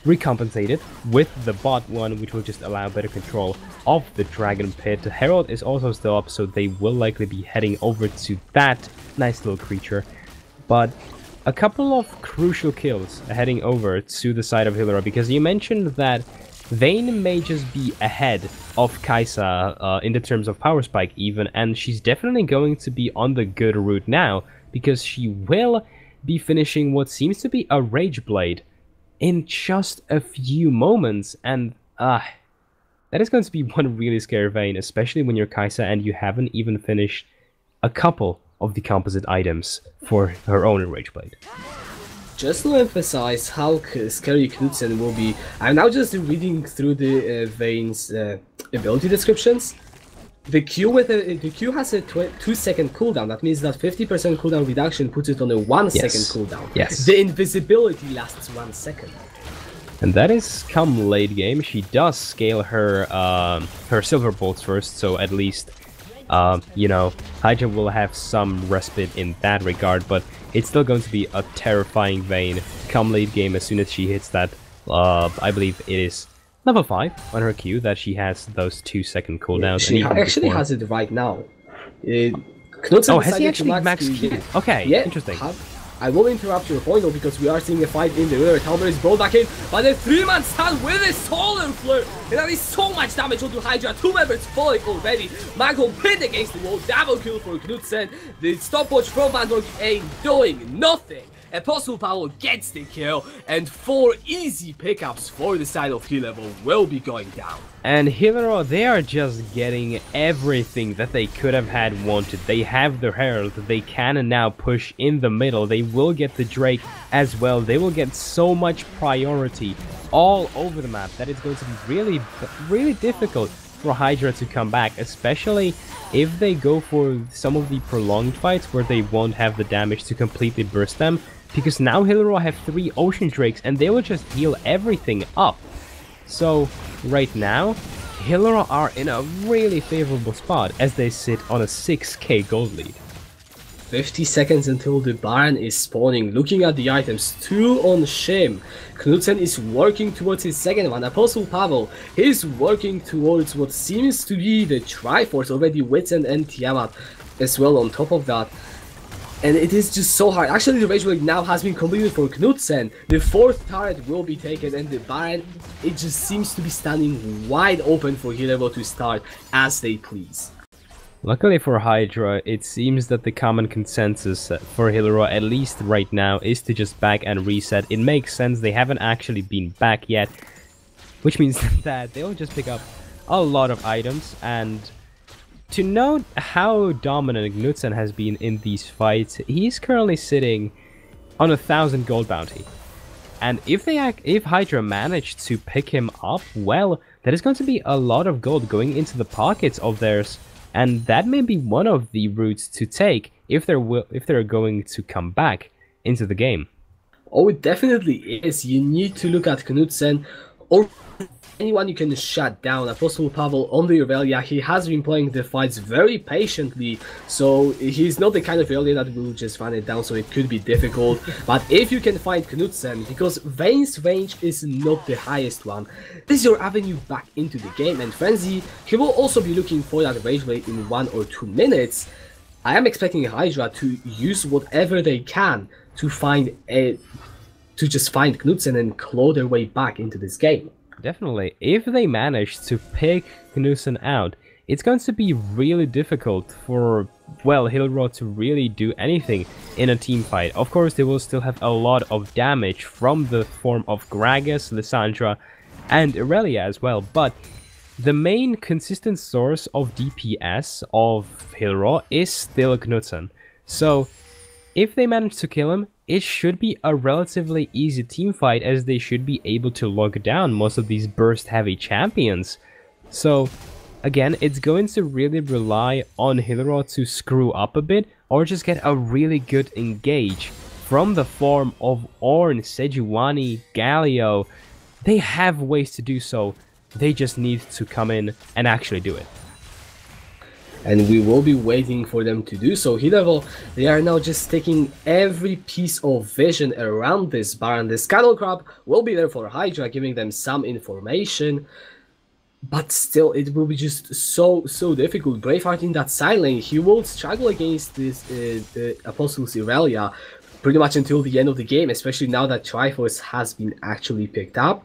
recompensated with the bot one, which will just allow better control of the Dragon Pit. Herald is also still up, so they will likely be heading over to that nice little creature. But a couple of crucial kills heading over to the side of Hillerød, because you mentioned that Vayne may just be ahead of Kai'Sa in the terms of power spike even, and she's definitely going to be on the good route now, because she will be finishing what seems to be a Rage Blade in just a few moments, and that is going to be one really scary Vayne, especially when you're Kai'Sa and you haven't even finished a couple of the composite items for her own Rage Blade. Just to emphasize how scary Knudsen will be, I'm now just reading through the Vayne's ability descriptions. The Q has a 2-second cooldown. That means that 50% cooldown reduction puts it on a 1-second cooldown. Yes. The invisibility lasts 1 second. And that is come late game. She does scale her her silver bolts first, so at least you know, Hydra will have some respite in that regard, but it's still going to be a terrifying Vayne come late game as soon as she hits that, I believe it is level 5 on her Q, that she has those 2-second cooldowns. She actually has it right now. Knudsen has he actually max Q? Okay, yeah, interesting. I will interrupt your point though, because we are seeing a fight in the river. Talbot is brought back in by the 3-man stun with a Solar Flare, and that is so much damage onto Hydra. 2 members falling already. Michael pinned against the wall. Double kill for Knudsen. The stopwatch from Vanberg ain't doing nothing. Apostle Paolo gets the kill, and 4 easy pickups for the side of Hillerød will be going down. And Hillerød, they are just getting everything that they could have had wanted. They have the Herald, they can now push in the middle, they will get the Drake as well. They will get so much priority all over the map that it's going to be really difficult for Hydra to come back, especially if they go for some of the prolonged fights where they won't have the damage to completely burst them, because now Hillerød have 3 Ocean Drakes and they will just heal everything up. So right now, Hillerød are in a really favorable spot as they sit on a 6k gold lead. 50 seconds until the Baron is spawning. Looking at the items, 2 on Shim. Knudsen is working towards his second one. Apostle Pavel is working towards what seems to be the Triforce, already Witten and Tiamat as well on top of that. And it is just so hard. Actually, the Rage Blade now has been completed for Knudsen. The 4th turret will be taken, and the Baron, it just seems to be standing wide open for Hillerød to start as they please. Luckily for Hydra, it seems that the common consensus for Hillerød, at least right now, is to just back and reset. It makes sense, they haven't actually been back yet, which means that they'll just pick up a lot of items. And to note how dominant Knudsen has been in these fights, he's currently sitting on 1,000 gold bounty. And if Hydra manage to pick him up, well, that is going to be a lot of gold going into the pockets of theirs. And that may be one of the routes to take if they're going to come back into the game. Oh, it definitely is. You need to look at Knudsen or anyone you can shut down. Apostle Pavel on the Irelia, he has been playing the fights very patiently, so he's not the kind of Irelia that will just run it down, so it could be difficult. But if you can find Knudsen, because Vayne's range is not the highest one, this is your avenue back into the game. And Frenzy, he will also be looking for that Rage Blade in 1 or 2 minutes. I am expecting Hydra to use whatever they can to just find Knudsen and claw their way back into this game. Definitely. If they manage to pick Knudsen out, it's going to be really difficult for, well, Hillerød to really do anything in a team fight. Of course, they will still have a lot of damage from the form of Gragas, Lissandra, and Irelia as well, but the main consistent source of DPS of Hillerød is still Knudsen. So, if they manage to kill him, it should be a relatively easy team fight, as they should be able to lock down most of these burst heavy champions. So again, it's going to really rely on Hillerød to screw up a bit or just get a really good engage from the form of Ornn, Sejuani, Galio. They have ways to do so, they just need to come in and actually do it. And we will be waiting for them to do so. Hillerød, they are now just taking every piece of vision around this Baron. The Scuttle Crab will be there for Hydra, giving them some information. But still, it will be just so difficult. Braveheart in that side lane, he will struggle against this Apostles Irelia pretty much until the end of the game, especially now that Triforce has been actually picked up.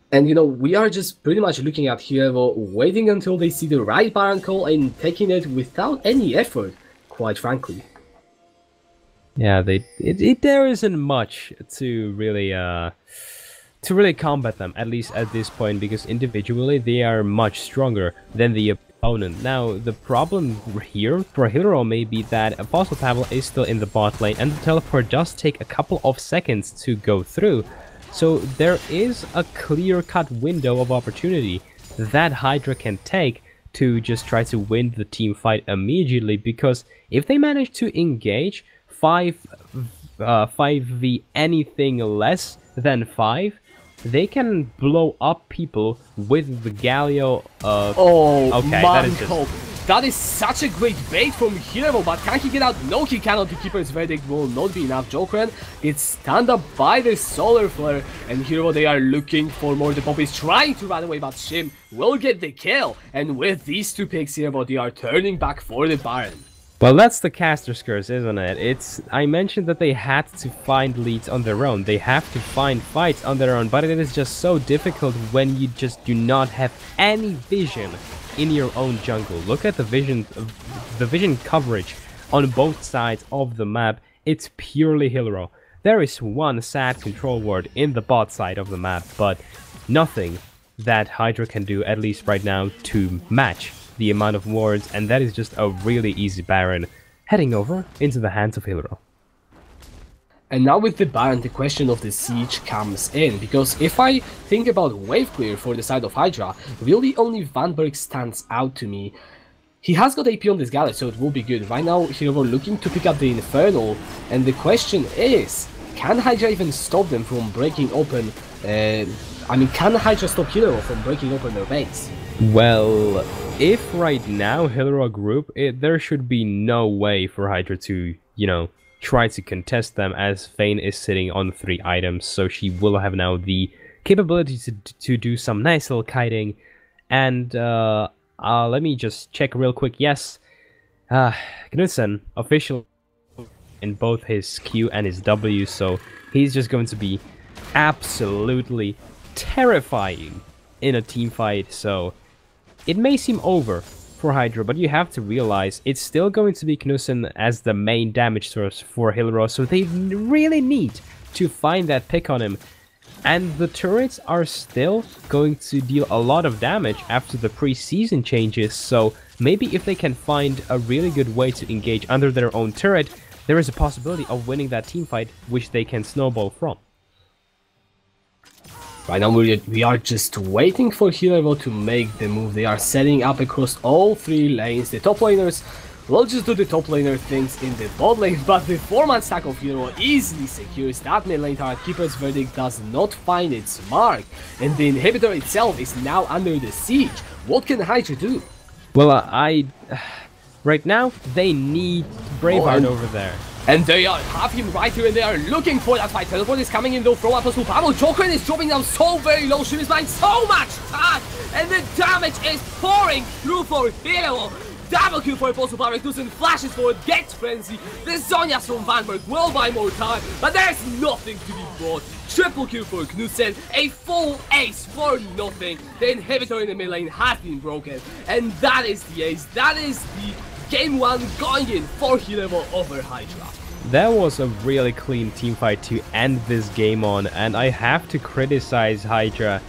And, you know, we are just pretty much looking at Hillerød, waiting until they see the right Baron call and taking it without any effort, quite frankly. Yeah, there isn't much to really combat them, at least at this point, because individually they are much stronger than the opponent. Now, the problem here for Hillerød may be that Apostle Pavel is still in the bot lane, and the teleport does take a couple of seconds to go through. So there is a clear-cut window of opportunity that Hydra can take to just try to win the team fight immediately, because if they manage to engage 5v anything less than 5, they can blow up people with the Galio. Okay, that is such a great bait from Hillerød, but can he get out? No, he cannot. The Keeper's Verdict will not be enough. Jokeran gets stand up by the Solar Flare, and Hillerød, they are looking for more. The Pop is trying to run away, but Shim will get the kill. And with these 2 picks, Hillerød, they are turning back for the Baron. Well, that's the caster's curse, isn't it? I mentioned that they had to find leads on their own. They have to find fights on their own, but it is just so difficult when you just do not have any vision in your own jungle. Look at the vision coverage on both sides of the map. It's purely Hillerød. There is one sad control ward in the bot side of the map, but nothing that Hydra can do, at least right now, to match the amount of wards, and that is just a really easy Baron heading over into the hands of Hillerød. And now with the Baron, the question of the siege comes in, because if I think about wave clear for the side of Hydra, really only Vanberg stands out to me. He has got AP on this galley, so it will be good. Right now, Hillerød looking to pick up the Infernal, and the question is, can Hydra even stop them from breaking open, can Hydra stop Hillerød from breaking open their base? Well, if right now Hillerød group, there should be no way for Hydra to, try to contest them, as Fane is sitting on 3 items, so she will have now the capability to do some nice little kiting. And let me just check real quick. Yes, Knudsen officially in both his Q and his W, so he's just going to be absolutely terrifying in a team fight. So it may seem over for Hydra, but you have to realize it's still going to be Knudsen as the main damage source for Hillerød, so they really need to find that pick on him. And the turrets are still going to deal a lot of damage after the pre-season changes, so maybe if they can find a really good way to engage under their own turret, there is a possibility of winning that team fight, which they can snowball from. Right now we are just waiting for Hillerød to make the move. They are setting up across all 3 lanes. The top laners will just do the top laner things in the bot lane, but the 4-man stack of Hillerød easily secures that mid lane tower. Keeper's Verdict does not find its mark, and the inhibitor itself is now under the siege. What can Hydra do? Well, right now they need Braveheart over there. And they have him right here, and they are looking for that fight. Teleport is coming in though from Apostle Pavel. Jokerin is dropping down so very low. She is buying so much time, and the damage is pouring through for Hillerød. Double kill for Apostle Pavel. Knudsen flashes forward, gets frenzy. The Zonias from Vanberg will buy more time, but there's nothing to be bought. Triple kill for Knudsen, a full ace for nothing. The inhibitor in the mid lane has been broken, and that is the ace. That is the game 1 going in for Hillerød over Hydra. That was a really clean teamfight to end this game on, and I have to criticize Hydra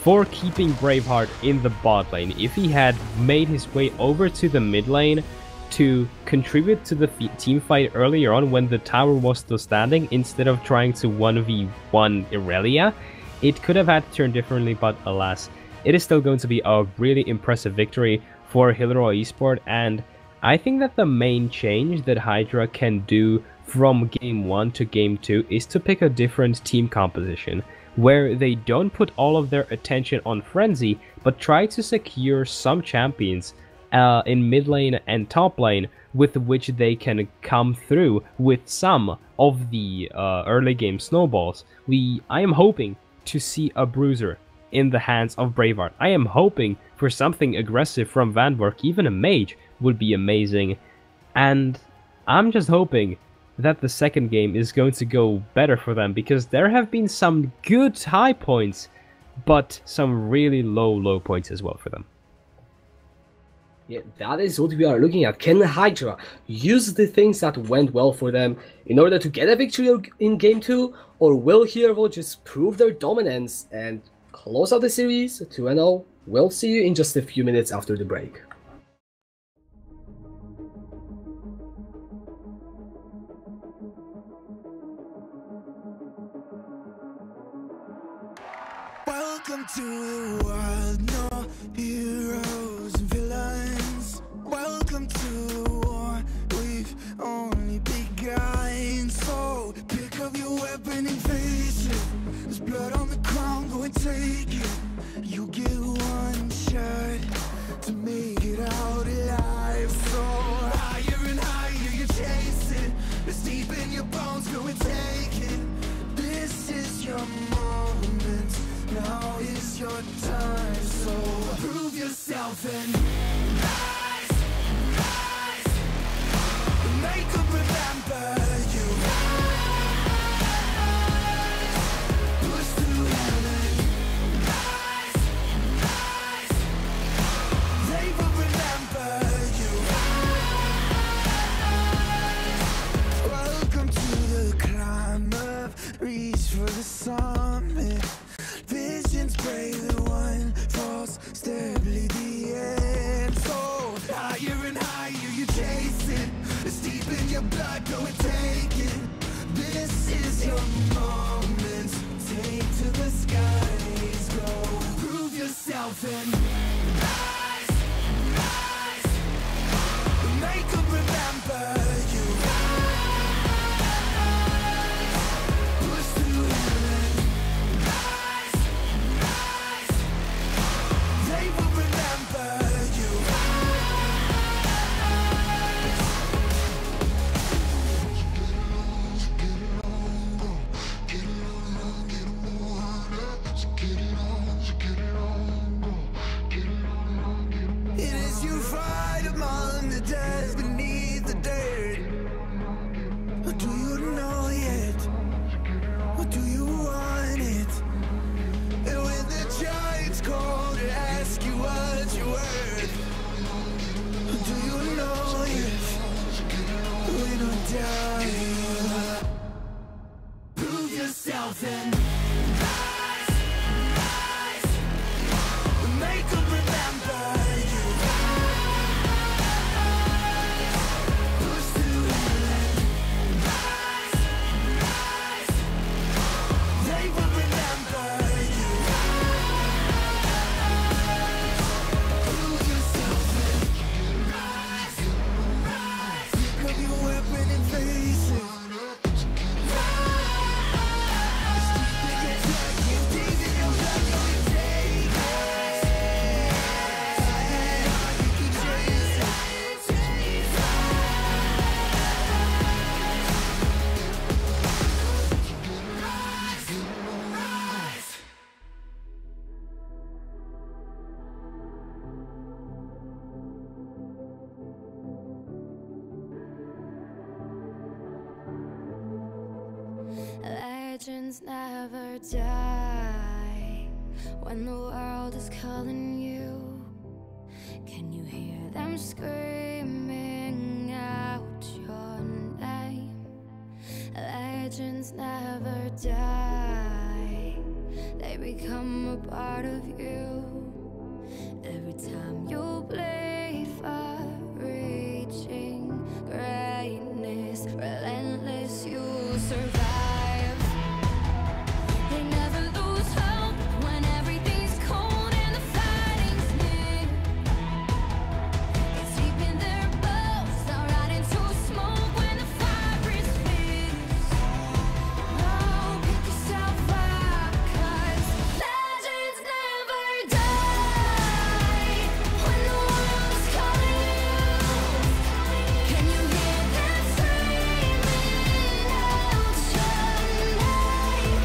for keeping Braveheart in the bot lane. If he had made his way over to the mid lane to contribute to the team fight earlier on when the tower was still standing, instead of trying to 1v1 Irelia, it could have had to turn differently, but alas, it is still going to be a really impressive victory for Hillerød Esport. And I think that the main change that Hydra can do from game 1 to game 2 is to pick a different team composition, where they don't put all of their attention on Frenzy, but try to secure some champions in mid lane and top lane with which they can come through with some of the early game snowballs. I am hoping to see a Bruiser in the hands of Braveheart. I am hoping for something aggressive from Vanberg. Even a mage would be amazing, and I'm just hoping that the second game is going to go better for them, because there have been some good high points, but some really low points as well for them. Yeah, that is what we are looking at. Can Hydra use the things that went well for them in order to get a victory in game 2, or will Hillerød just prove their dominance and close out the series 2-0? We'll see you in just a few minutes after the break. Welcome to the world, no heroes and villains. Welcome to the war, we've only begun. So pick up your weapon and face it. There's blood on the ground, go and take it. You get one shot to make it out alive. So higher and higher you chase it. It's deep in your bones, go and take it. This is your moment. Now is your time, so prove yourself and rise, rise. Make them remember you. Rise, push through heaven. Rise, rise. They will remember you. Rise. Welcome to the climb up, reach for the summit. Visions brave, the one falls, stably the end. So higher and higher you chase it. It's deep in your blood, go and take it. This is Seize your moments, take to the skies, go prove yourself and rise, rise. Make them remember you. Rise, push through heaven. Rise, rise. They will remember you. It is you fight among the dead beneath the dirt. Or do you know yet? Or do you want it? And when the giants call to ask you what you're worth, or do you know yet? We don't die. Prove yourself and rise, rise. Make them remember you. Push through heaven. Rise, rise. They will remember you. Prove yourself and rise, rise. Pick up your weapon and face it. Rise. They get taken deep in your blood, you can take it. You can chase it. Rise, rise. Legends never die when the world is calling you. Can you hear them screaming out your name? Legends never die, they become a part of you. Every time you bleed for reaching greatness, relentless, you survive. They never lose hope when everything's cold and the fighting's near. It's deep in their bones, they'll rot into smoke when the fire is fierce. Oh, pick yourself up, 'cause legends never die when the world is calling you. Can you hear them screaming out your name?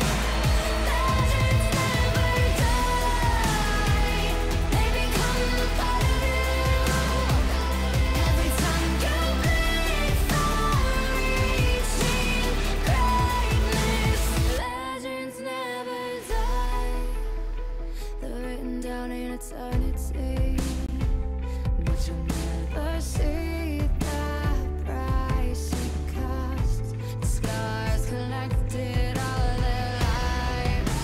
Legends never die, they become a part of you. Every time you bleed for reaching greatness, legends never die. They're written down in eternity, but you'll never see the price it costs. The scars collected all their lives.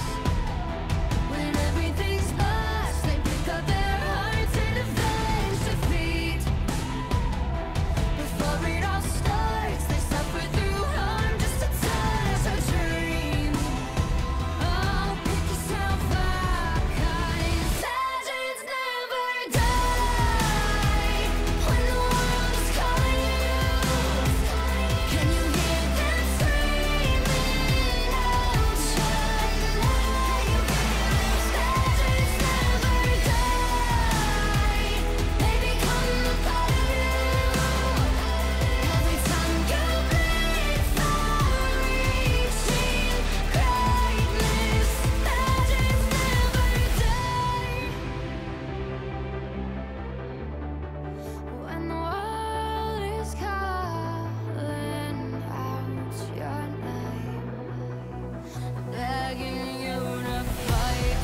When everything's lost, they pick up their hearts and avenge defeat. Before it all starts, they suffer through harm just to touch a dream. Oh, pick yourself up, 'cause legends never die when the world is calling you. Can you hear them screaming out your name? Legends never die, they become a part of you. Every time you bleed for reaching greatness, legends never die. When the world is calling out your name, begging you to fight.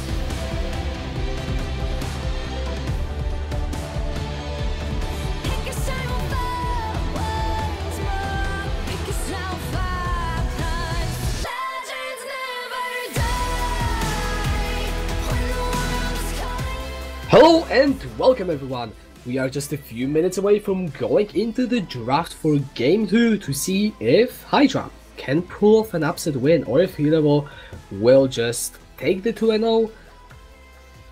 Pick yourself up once more. Pick yourself up, 'cause legends never die when the world is calling you. Hello and welcome everyone. We are just a few minutes away from going into the draft for Game 2 to see if Hydra can pull off an upset win, or if Hillerød will just take the 2-0.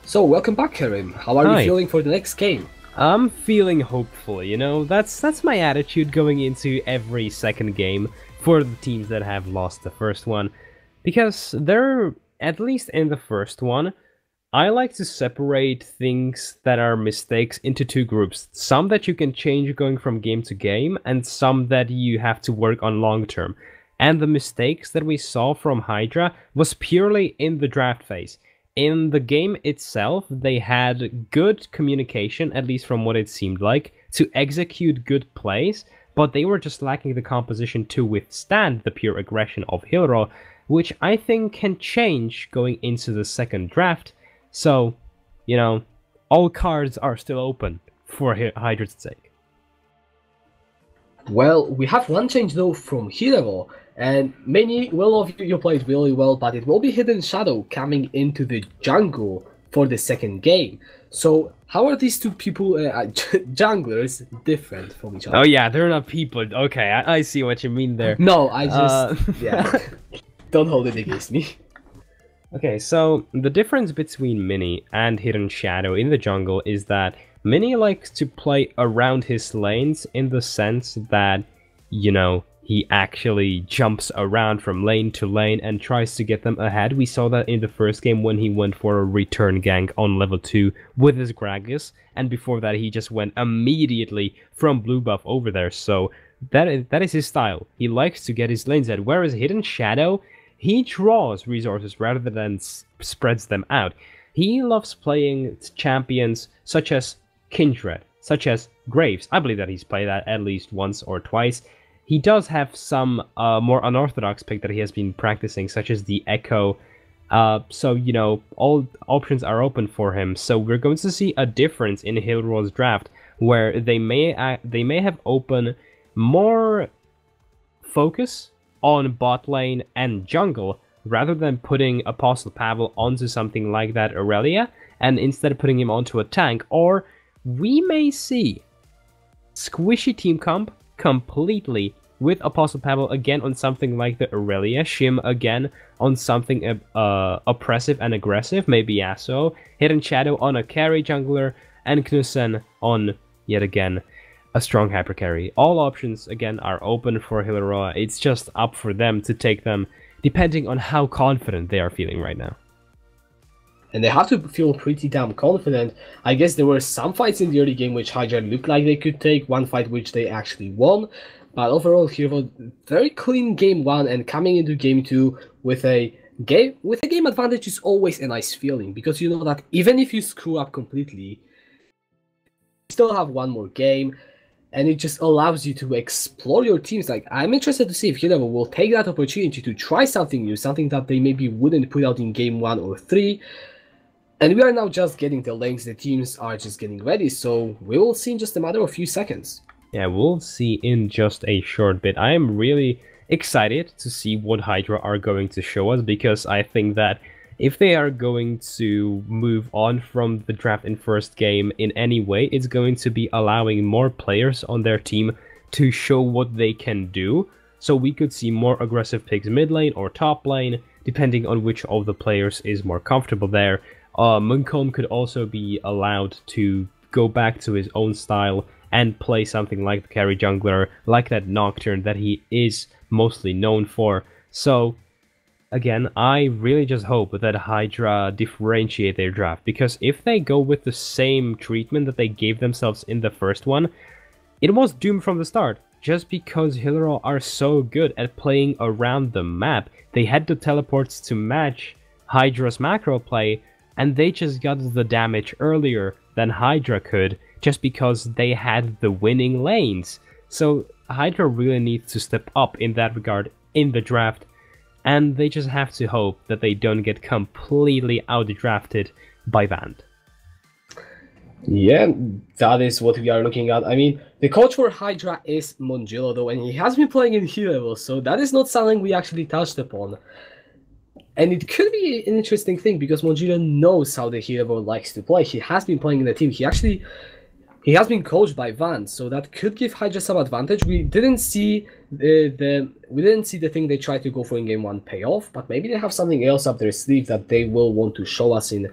So, welcome back, Karim. How are you feeling for the next game? I'm feeling hopeful, you know, that's my attitude going into every second game for the teams that have lost the first one. Because they're, at least in the first one, I like to separate things that are mistakes into two groups. Some that you can change going from game to game, and some that you have to work on long term. And the mistakes that we saw from Hydra was purely in the draft phase. In the game itself, they had good communication, at least from what it seemed like, to execute good plays, but they were just lacking the composition to withstand the pure aggression of Hillerød, which I think can change going into the second draft. So, you know, all cards are still open for Hydra's sake. Well, we have one change though from Hillerød, and many of you played really well, but it will be Hidden Shadow coming into the jungle for the second game. So, how are these two people, junglers, different from each other? Oh yeah, they're not people. Okay, I see what you mean there. No, I just, yeah, don't hold it against me. Okay, so the difference between Mini and Hidden Shadow in the jungle is that Mini likes to play around his lanes in the sense that, you know, he actually jumps around from lane to lane and tries to get them ahead. We saw that in the first game when he went for a return gank on level 2 with his Gragas, and before that he just went immediately from blue buff over there, so that is his style. He likes to get his lanes ahead, whereas Hidden Shadow, he draws resources rather than spreads them out. He loves playing champions such as Kindred, such as Graves. I believe that he's played that at least once or twice. He does have some more unorthodox pick that he has been practicing, such as the Echo. So, you know, all options are open for him. So we're going to see a difference in Hillerød's draft, where they may have open more focus on bot lane and jungle, rather than putting Apostle Pavel onto something like that Aurelia, and instead putting him onto a tank. Or we may see squishy team comp completely with Apostle Pavel again on something like the Aurelia, Shim again on something oppressive and aggressive, maybe Yasuo, Hidden Shadow on a carry jungler, and Knudsen on, yet again, a strong hyper carry. All options, again, are open for Hillerød. It's just up for them to take them, depending on how confident they are feeling right now. And they have to feel pretty damn confident. I guess there were some fights in the early game which Hydra looked like they could take, one fight which they actually won. But overall, Hillerød, very clean game 1, and coming into game 2 with a game advantage is always a nice feeling, because you know that even if you screw up completely, you still have one more game. And it just allows you to explore your teams. Like, I'm interested to see if Hillerød will take that opportunity to try something new, something that they maybe wouldn't put out in game 1 or 3. And we are now just getting the lanes, the teams are just getting ready, so we will see in just a matter of a few seconds. Yeah, we'll see in just a short bit. I am really excited to see what Hydra are going to show us, because I think that if they are going to move on from the draft in first game in any way, it's going to be allowing more players on their team to show what they can do. So we could see more aggressive picks mid lane or top lane, depending on which of the players is more comfortable there. Munkholm could also be allowed to go back to his own style and play something like the carry jungler, like that Nocturne that he is mostly known for. So again, I really just hope that Hydra differentiate their draft, because if they go with the same treatment that they gave themselves in the first one, it was doomed from the start. Just because Hillerød are so good at playing around the map, they had the teleports to match Hydra's macro play, and they just got the damage earlier than Hydra could, just because they had the winning lanes. So Hydra really needs to step up in that regard in the draft, and they just have to hope that they don't get completely outdrafted by Vand. Yeah, that is what we are looking at. I mean, the coach for Hydra is Mongilo though, and he has been playing in Hillerød, so that is not something we actually touched upon. And it could be an interesting thing, because Mongilo knows how the Hillerød likes to play. He has been playing in the team. He actually he has been coached by Van, so that could give Hydra some advantage. We didn't see the thing they tried to go for in game 1 pay off, but maybe they have something else up their sleeve that they will want to show us in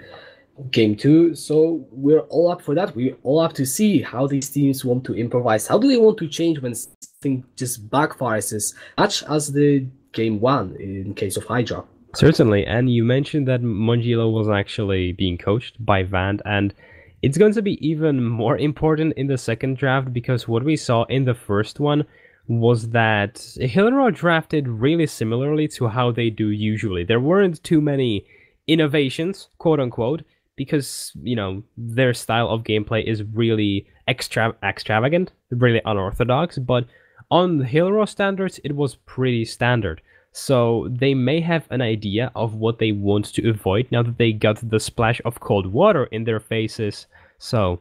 game 2. So we're all up for that. We're all up to see how these teams want to improvise. How do they want to change when something just backfires as much as the game 1 in case of Hydra? Certainly, and you mentioned that Mongilo was actually being coached by Van, and it's going to be even more important in the second draft, because what we saw in the first one was that Hillerød drafted really similarly to how they do usually. There weren't too many innovations, quote unquote, because, you know, their style of gameplay is really extravagant, really unorthodox, but on Hillerød standards, it was pretty standard. So they may have an idea of what they want to avoid now that they got the splash of cold water in their faces. So,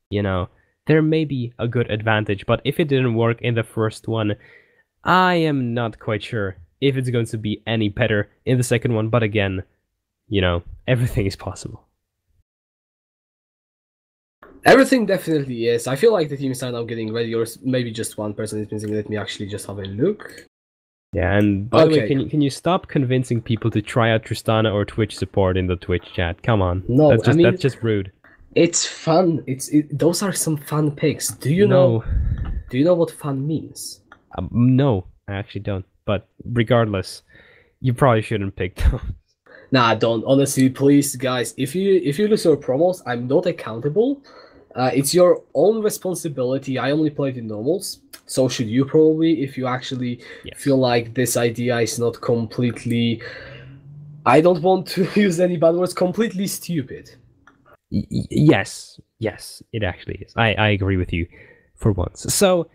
you know, there may be a good advantage, but if it didn't work in the first one, I am not quite sure if it's going to be any better in the second one. But again, you know, everything is possible. Everything definitely is. I feel like the teams are now getting ready, or maybe just one person is missing. Let me actually just have a look. Yeah, and by the way, can you stop convincing people to try out Tristana or Twitch support in the Twitch chat? Come on, no, that's just rude. It's fun. Those are some fun picks. Do you know what fun means? No, I actually don't. But regardless, you probably shouldn't pick those. Nah, don't. Honestly, please, guys. If you lose your promos, I'm not accountable. It's your own responsibility. I only played in normals, so should you probably, if you actually feel like this idea is not completely, I don't want to use any bad words, completely stupid. Yes, it actually is. I agree with you for once. So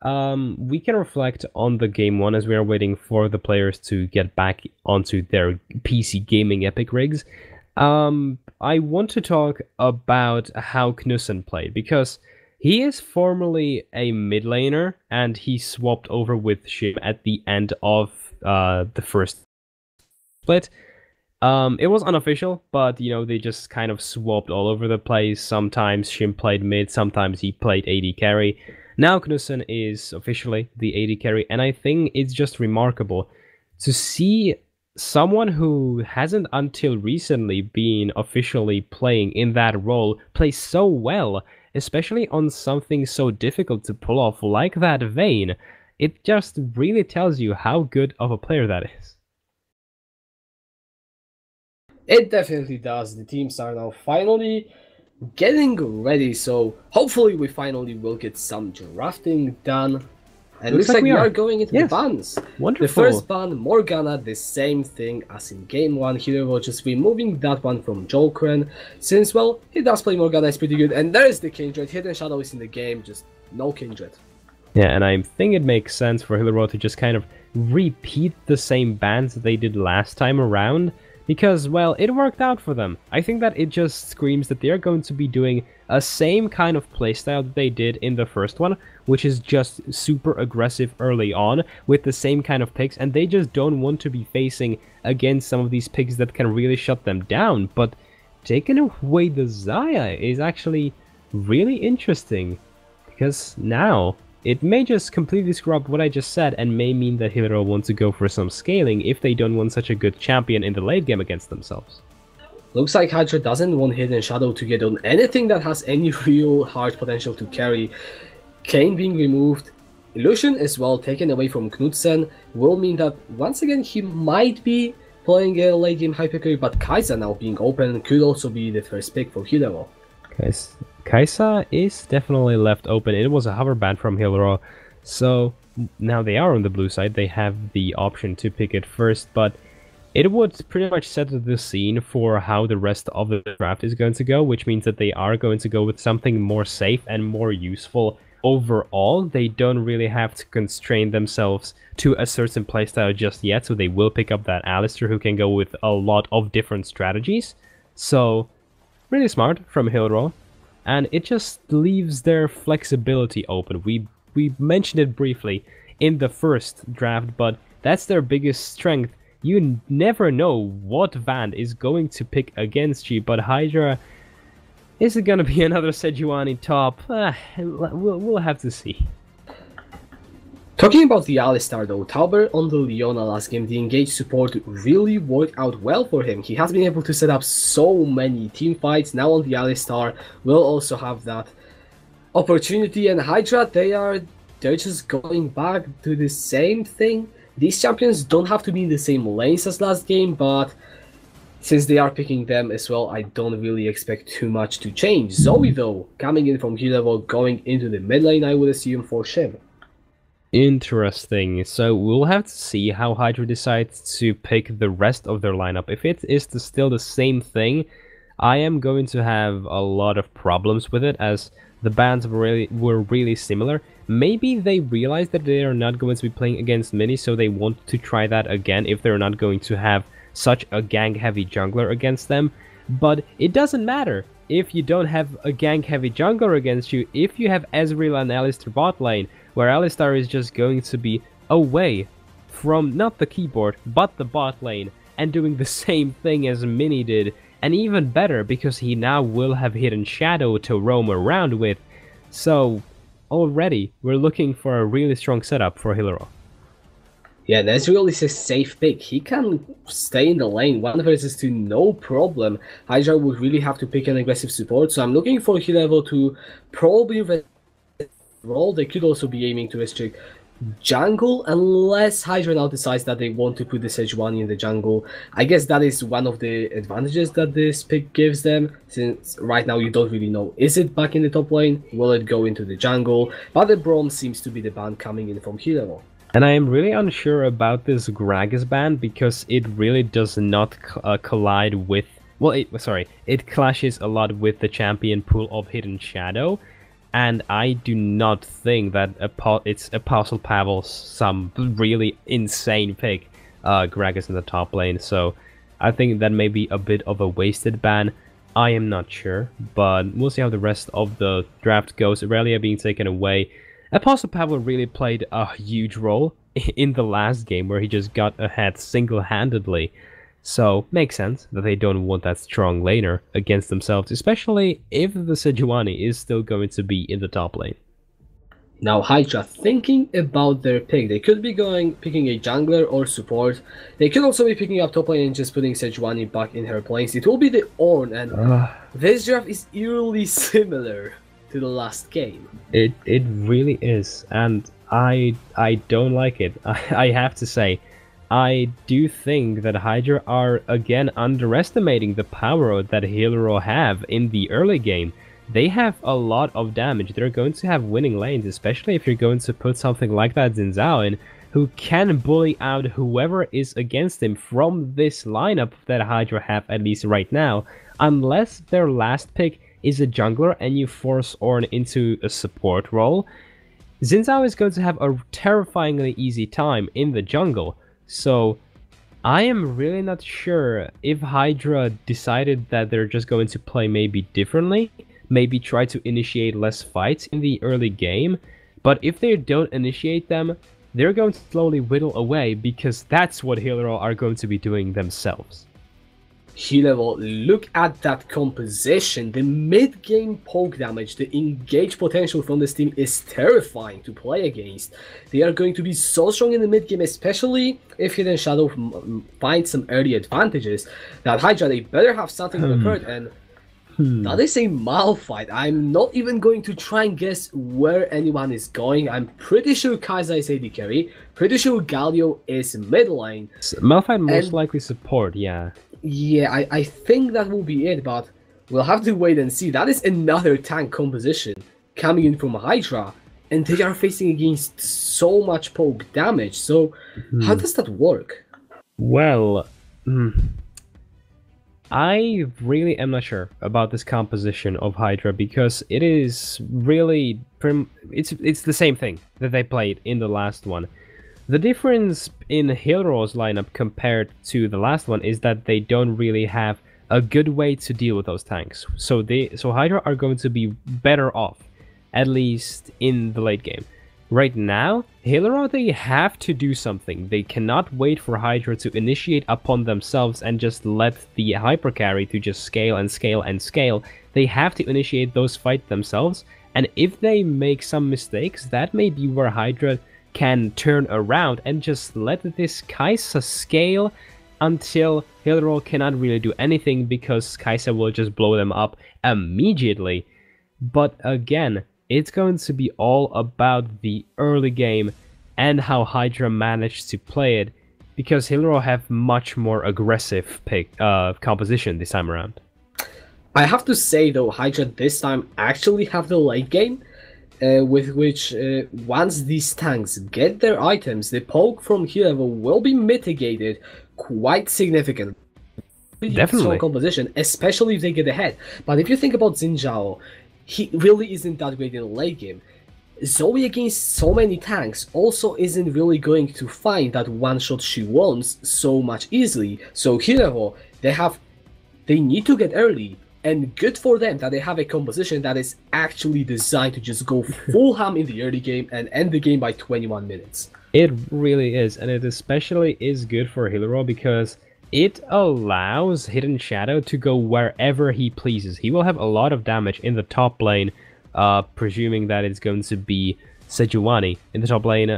we can reflect on the game 1 as we are waiting for the players to get back onto their PC gaming epic rigs. I want to talk about how Knudsen played, because he is formerly a mid laner, and he swapped over with Shim at the end of the first split. It was unofficial, but, you know, they just kind of swapped all over the place. Sometimes Shim played mid, sometimes he played AD carry. Now Knudsen is officially the AD carry, and I think it's just remarkable to see someone who hasn't until recently been officially playing in that role play so well, especially on something so difficult to pull off like that Vayne. It just really tells you how good of a player that is. It definitely does. The teams are now finally getting ready, so hopefully we finally will get some drafting done. And looks like we are going into the bans. Wonderful. The first ban, Morgana, the same thing as in game 1. Here we're just removing that one from Jolkren, since, well, he does play Morgana, it's pretty good. And there is the Kindred. Hidden Shadow is in the game, just no Kindred. Yeah, and I think it makes sense for Hillerød to just kind of repeat the same bans that they did last time around, because, well, it worked out for them. I think that it just screams that they're going to be doing a same kind of playstyle that they did in the first one, which is just super aggressive early on with the same kind of picks, and they just don't want to be facing against some of these picks that can really shut them down. But taking away the Xayah is actually really interesting, because now it may just completely screw up what I just said, and may mean that Hillerød want to go for some scaling if they don't want such a good champion in the late game against themselves. Looks like Hydra doesn't want Hidden Shadow to get on anything that has any real hard potential to carry. Kayn being removed, Illusion as well taken away from Knudsen, will mean that once again he might be playing a late game hyper carry, but Kai'Sa now being open could also be the first pick for Hillerød. Kai'Sa is definitely left open. It was a hover ban from Hillerød, so now they are on the blue side. They have the option to pick it first, but it would pretty much set the scene for how the rest of the draft is going to go, which means that they are going to go with something more safe and more useful overall. They don't really have to constrain themselves to a certain playstyle just yet, so they will pick up that Alistar who can go with a lot of different strategies. So, really smart from Hillerød, and it just leaves their flexibility open. We mentioned it briefly in the first draft, but that's their biggest strength. You never know what Van is going to pick against you, but Hydra, Is it gonna be another Sejuani top? We'll have to see. Talking about the Alistar though, Tauber on the Leona last game, the engaged support really worked out well for him. He has been able to set up so many team fights. Now on the Alistar, will also have that opportunity, and Hydra, they're just going back to the same thing. These champions don't have to be in the same lanes as last game, but since they are picking them as well, I don't really expect too much to change. Zoe though, coming in from Hillerød, going into the mid lane, I would assume, for Shiv. Interesting. So we'll have to see how Hydra decides to pick the rest of their lineup. If it is still the same thing, I am going to have a lot of problems with it, as the bans were really similar. Maybe they realize that they are not going to be playing against Mini, so they want to try that again if they're not going to have such a gank-heavy jungler against them. But it doesn't matter if you don't have a gank-heavy jungler against you, if you have Ezreal and Alistar bot lane, where Alistar is just going to be away from not the keyboard, but the bot lane, and doing the same thing as Mini did, and even better, because he now will have Hidden Shadow to roam around with. So already we're looking for a really strong setup for Hillerød. Yeah, Ezreal is a safe pick. He can stay in the lane 1 versus 2, no problem. Hydra would really have to pick an aggressive support, so I'm looking for Hillerød to probably roll. They could also be aiming to restrict jungle, unless Hydra now decides that they want to put the Sejuani in the jungle. I guess that is one of the advantages that this pick gives them, since right now you don't really know, is it back in the top lane, will it go into the jungle, but the Braum seems to be the ban coming in from Hillerød. And I am really unsure about this Gragas ban, because it really does not collide with... Well, it clashes a lot with the champion pool of Hidden Shadow, and I do not think that it's Apostle Pavel's some really insane pick, Gragas in the top lane, so I think that may be a bit of a wasted ban. I am not sure, but we'll see how the rest of the draft goes. Aurelia being taken away. Apostle Pavel really played a huge role in the last game, where he just got ahead single-handedly. So, makes sense that they don't want that strong laner against themselves, especially if the Sejuani is still going to be in the top lane. Now Hydra, thinking about their pick, they could be picking a jungler or support. They could also be picking up top lane and just putting Sejuani back in her place. It will be the Ornn, and this draft is eerily similar to the last game. It really is, and I don't like it. I have to say, I do think that Hydra are again underestimating the power that Hillerød have in the early game. They have a lot of damage. They're going to have winning lanes, especially if you're going to put something like that Xin Zhao in, who can bully out whoever is against him from this lineup that Hydra have, at least right now, unless their last pick is a jungler and you force Ornn into a support role. Xin Zhao is going to have a terrifyingly easy time in the jungle, so I am really not sure if Hydra decided that they're just going to play maybe differently, maybe try to initiate less fights in the early game, but if they don't initiate them, they're going to slowly whittle away, because that's what Hillerød are going to be doing themselves. Hillerød, look at that composition. The mid-game poke damage, the engage potential from this team is terrifying to play against. They are going to be so strong in the mid-game, especially if Hidden Shadow finds some early advantages. That Hydra, they better have something prepared, and that is a Malphite. I'm not even going to try and guess where anyone is going. I'm pretty sure Kai'Sa is AD carry, pretty sure Galio is mid lane. Malphite most likely support, yeah. Yeah, I think that will be it, but we'll have to wait and see. That is another tank composition coming in from Hydra, and they are facing against so much poke damage, so how does that work? Well, I really am not sure about this composition of Hydra, because it is really... It's the same thing that they played in the last one. The difference in Hillerød's lineup compared to the last one is that they don't really have a good way to deal with those tanks. So Hydra are going to be better off, at least in the late game. Right now, Hillerød, they have to do something. They cannot wait for Hydra to initiate upon themselves and just let the hyper carry to just scale and scale and scale. they have to initiate those fights themselves, and if they make some mistakes, that may be where Hydra can turn around and just let this Kai'Sa scale until Hillerød cannot really do anything because Kai'Sa will just blow them up immediately. But again, it's going to be all about the early game and how Hydra managed to play it, because Hillerød have much more aggressive composition this time around. I have to say though, Hydra this time actually have the late game, with which once these tanks get their items, the poke from Hillerød will be mitigated quite significantly. Definitely. Strong composition, especially if they get ahead. But if you think about Xin Zhao, he really isn't that great in the late game. Zoe against so many tanks also isn't really going to find that one shot she wants so much easily. So Hillerød, they need to get early, and good for them that they have a composition that is actually designed to just go full ham in the early game and end the game by 21 minutes. It really is, and it especially is good for Hillerød because it allows Hidden Shadow to go wherever he pleases. He will have a lot of damage in the top lane, presuming that it's going to be Sejuani in the top lane.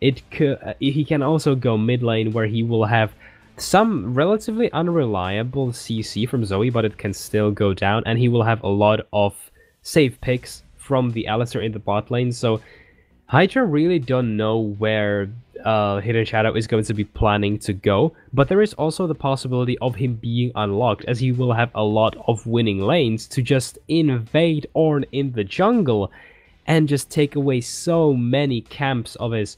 He can also go mid lane where he will have some relatively unreliable CC from Zoe, but it can still go down, and he will have a lot of safe picks from the Alistar in the bot lane. So Hydra really don't know where Hidden Shadow is going to be planning to go, but there is also the possibility of him being unlocked, as he will have a lot of winning lanes to just invade Ornn in the jungle and just take away so many camps of his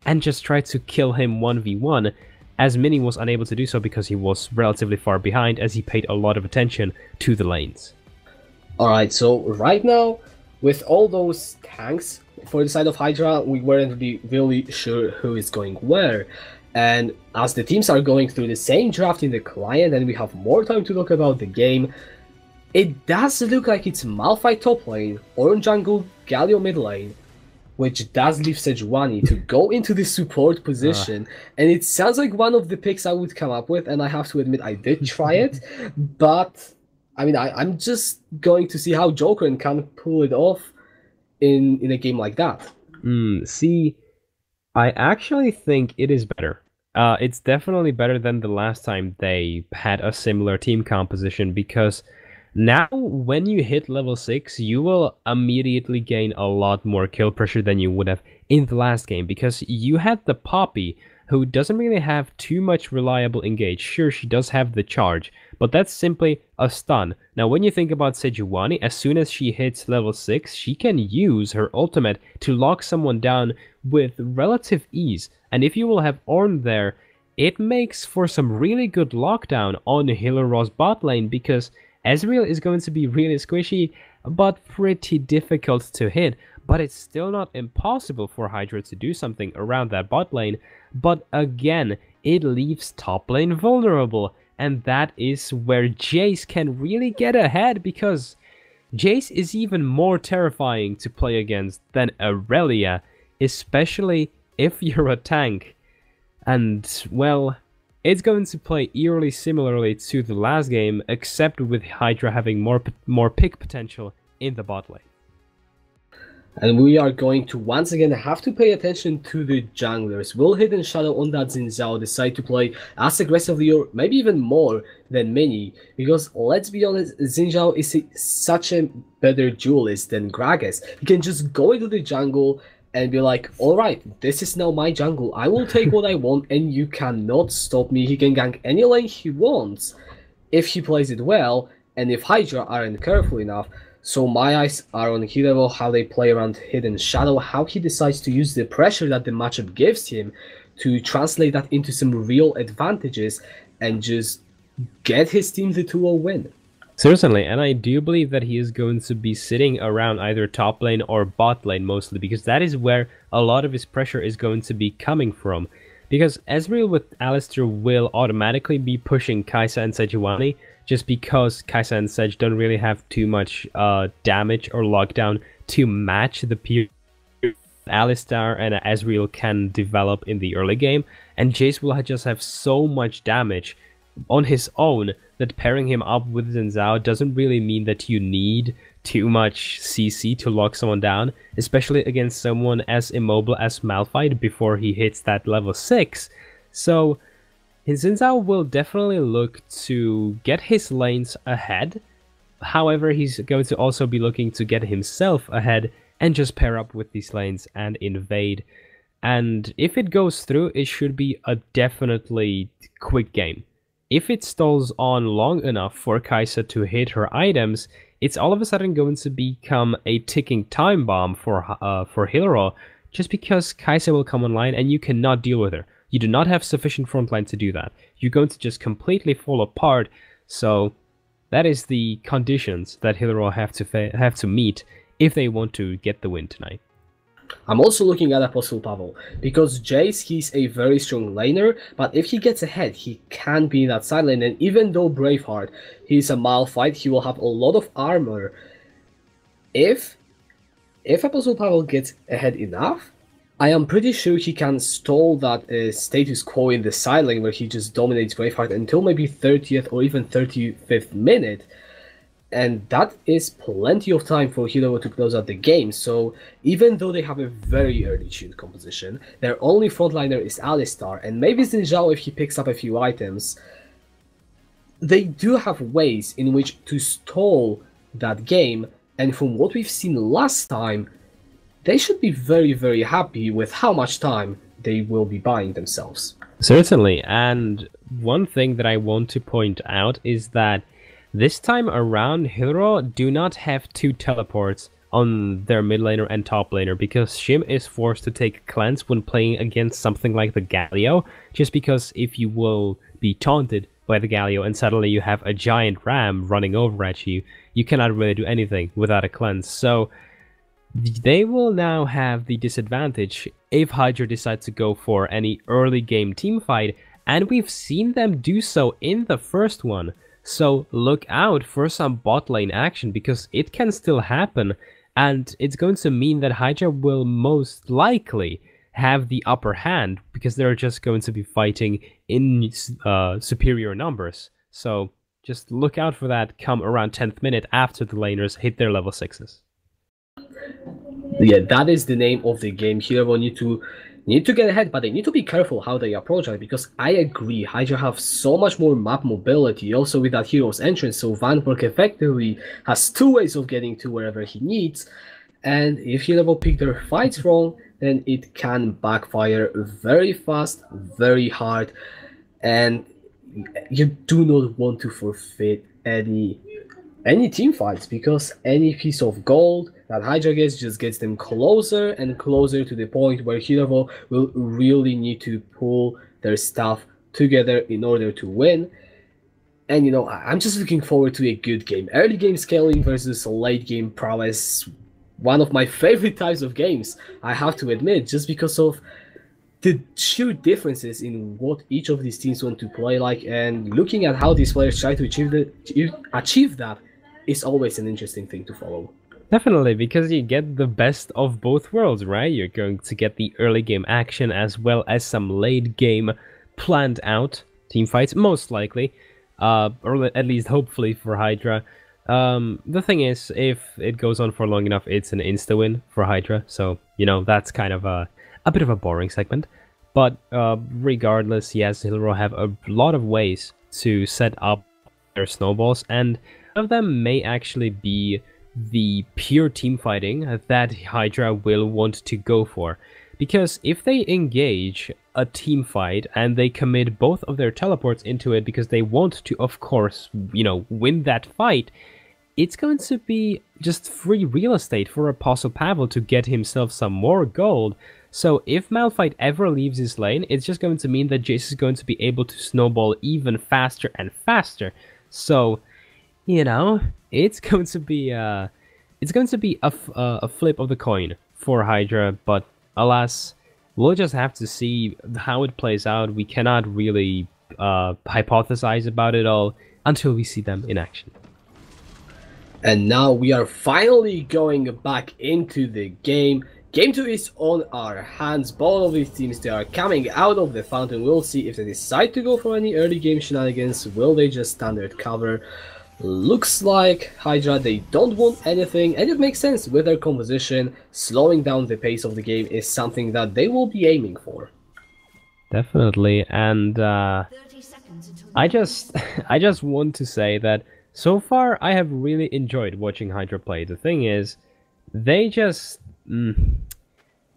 and just try to kill him 1v1, as Mini was unable to do so because he was relatively far behind, as he paid a lot of attention to the lanes. Alright, so right now, with all those tanks for the side of Hydra, we weren't really sure who is going where. And as the teams are going through the same draft in the client and we have more time to talk about the game, it does look like it's Malphite top lane, Ornn jungle, Galio mid lane, which does leave Sejuani to go into the support position. And it sounds like one of the picks I would come up with, and I have to admit I did try it, but I mean, I'm just going to see how Joker can pull it off in a game like that. See, I actually think it is better. It's definitely better than the last time they had a similar team composition, because now when you hit level 6, you will immediately gain a lot more kill pressure than you would have in the last game, because you had the Poppy, who doesn't really have too much reliable engage. Sure, she does have the charge, but that's simply a stun. Now, when you think about Sejuani, as soon as she hits level 6, she can use her ultimate to lock someone down with relative ease. And if you will have Ornn there, it makes for some really good lockdown on Hillerød's bot lane, because Ezreal is going to be really squishy, but pretty difficult to hit. But it's still not impossible for Hydra to do something around that bot lane. But again, it leaves top lane vulnerable. And that is where Jace can really get ahead, because Jace is even more terrifying to play against than Aurelia, especially if you're a tank. And, well, it's going to play eerily similarly to the last game, except with Hydra having more pick potential in the bot lane. And we are going to once again have to pay attention to the junglers. Will Hidden Shadow on that Xin Zhao decide to play as aggressively or maybe even more than Mini? Because let's be honest, Xin Zhao is such a better duelist than Gragas. He can just go into the jungle and be like, alright, this is now my jungle. I will take what I want and you cannot stop me. He can gank any lane he wants if he plays it well and if Hydra aren't careful enough. So my eyes are on Hillerød, how they play around Hidden Shadow, how he decides to use the pressure that the matchup gives him to translate that into some real advantages and just get his team the 2-0 win. Certainly, and I do believe that he is going to be sitting around either top lane or bot lane mostly, because that is where a lot of his pressure is going to be coming from. Because Ezreal with Alistar will automatically be pushing Kai'Sa and Sejuani, just because Kai'Sa and Sej don't really have too much damage or lockdown to match the period Alistar and Ezreal can develop in the early game, and Jace will just have so much damage on his own that pairing him up with Xin Zhao doesn't really mean that you need too much CC to lock someone down, especially against someone as immobile as Malphite before he hits that level 6. So Xin Zhao will definitely look to get his lanes ahead. However, he's going to also be looking to get himself ahead and just pair up with these lanes and invade. And if it goes through, it should be a definitely quick game. If it stalls on long enough for Kai'Sa to hit her items, it's all of a sudden going to become a ticking time bomb for Hillerød, just because Kai'Sa will come online and you cannot deal with her. You do not have sufficient frontline to do that. You're going to just completely fall apart. So that is the conditions that Hillerød have to meet if they want to get the win tonight. I'm also looking at Apostle Pavel, because Jace, he's a very strong laner, but if he gets ahead, he can be in that side lane, and even though Braveheart, he's a Malphite, he will have a lot of armor. If Apostle Pavel gets ahead enough, I am pretty sure he can stall that status quo in the side lane where he just dominates Braveheart until maybe 30th or even 35th minute. And that is plenty of time for Hillerød to close out the game. So even though they have a very early tuned composition, their only frontliner is Alistar, and maybe Xin Zhao if he picks up a few items. They do have ways in which to stall that game, and from what we've seen last time, they should be very, very happy with how much time they will be buying themselves. Certainly, and one thing that I want to point out is that this time around, Hillerød do not have 2 teleports on their mid laner and top laner, because Shim is forced to take cleanse when playing against something like the Galio, just because if you will be taunted by the Galio and suddenly you have a giant ram running over at you, you cannot really do anything without a cleanse. So they will now have the disadvantage if Hydra decides to go for any early game teamfight, and we've seen them do so in the first one. So look out for some bot lane action, because it can still happen, and it's going to mean that Hydra will most likely have the upper hand, because they're just going to be fighting in superior numbers. So just look out for that come around 10th minute after the laners hit their level 6s. Yeah, that is the name of the game. Hillerød need to get ahead, but they need to be careful how they approach it, because I agree, Hydra have so much more map mobility, also with that hero's entrance, so Vanberg effectively has 2 ways of getting to wherever he needs, and if Hillerød pick their fights wrong, then it can backfire very fast, very hard, and you do not want to forfeit any team fights, because any piece of gold that Hydra gets just gets them closer and closer to the point where Hillerød will really need to pull their stuff together in order to win. And you know, I'm just looking forward to a good game. Early game scaling versus late game prowess, one of my favorite types of games, I have to admit, just because of the sheer differences in what each of these teams want to play like, and looking at how these players try to achieve that is always an interesting thing to follow. Definitely, because you get the best of both worlds, right? You're going to get the early game action as well as some late game planned out teamfights, most likely, or at least hopefully for Hydra. The thing is, if it goes on for long enough, it's an insta-win for Hydra, so, you know, that's kind of a bit of a boring segment. But regardless, yes, Hillerød have a lot of ways to set up their snowballs, and one of them may actually be the pure team fighting that Hydra will want to go for. Because if they engage a team fight and they commit both of their teleports into it because they want to, of course, you know, win that fight, it's going to be just free real estate for Apostle Pavel to get himself some more gold. So if Malphite ever leaves his lane, it's just going to mean that Jace is going to be able to snowball even faster and faster. So, you know, it's going to be a flip of the coin for Hydra, but alas, we'll just have to see how it plays out. We cannot really hypothesize about it all until we see them in action. And now we are finally going back into the game. Game 2 is on our hands. Both of these teams, they are coming out of the fountain. We'll see if they decide to go for any early game shenanigans. Will they just standard cover? Looks like Hydra, they don't want anything, and it makes sense with their composition. Slowing down the pace of the game is something that they will be aiming for. Definitely, and I just want to say that so far I have really enjoyed watching Hydra play. The thing is, they just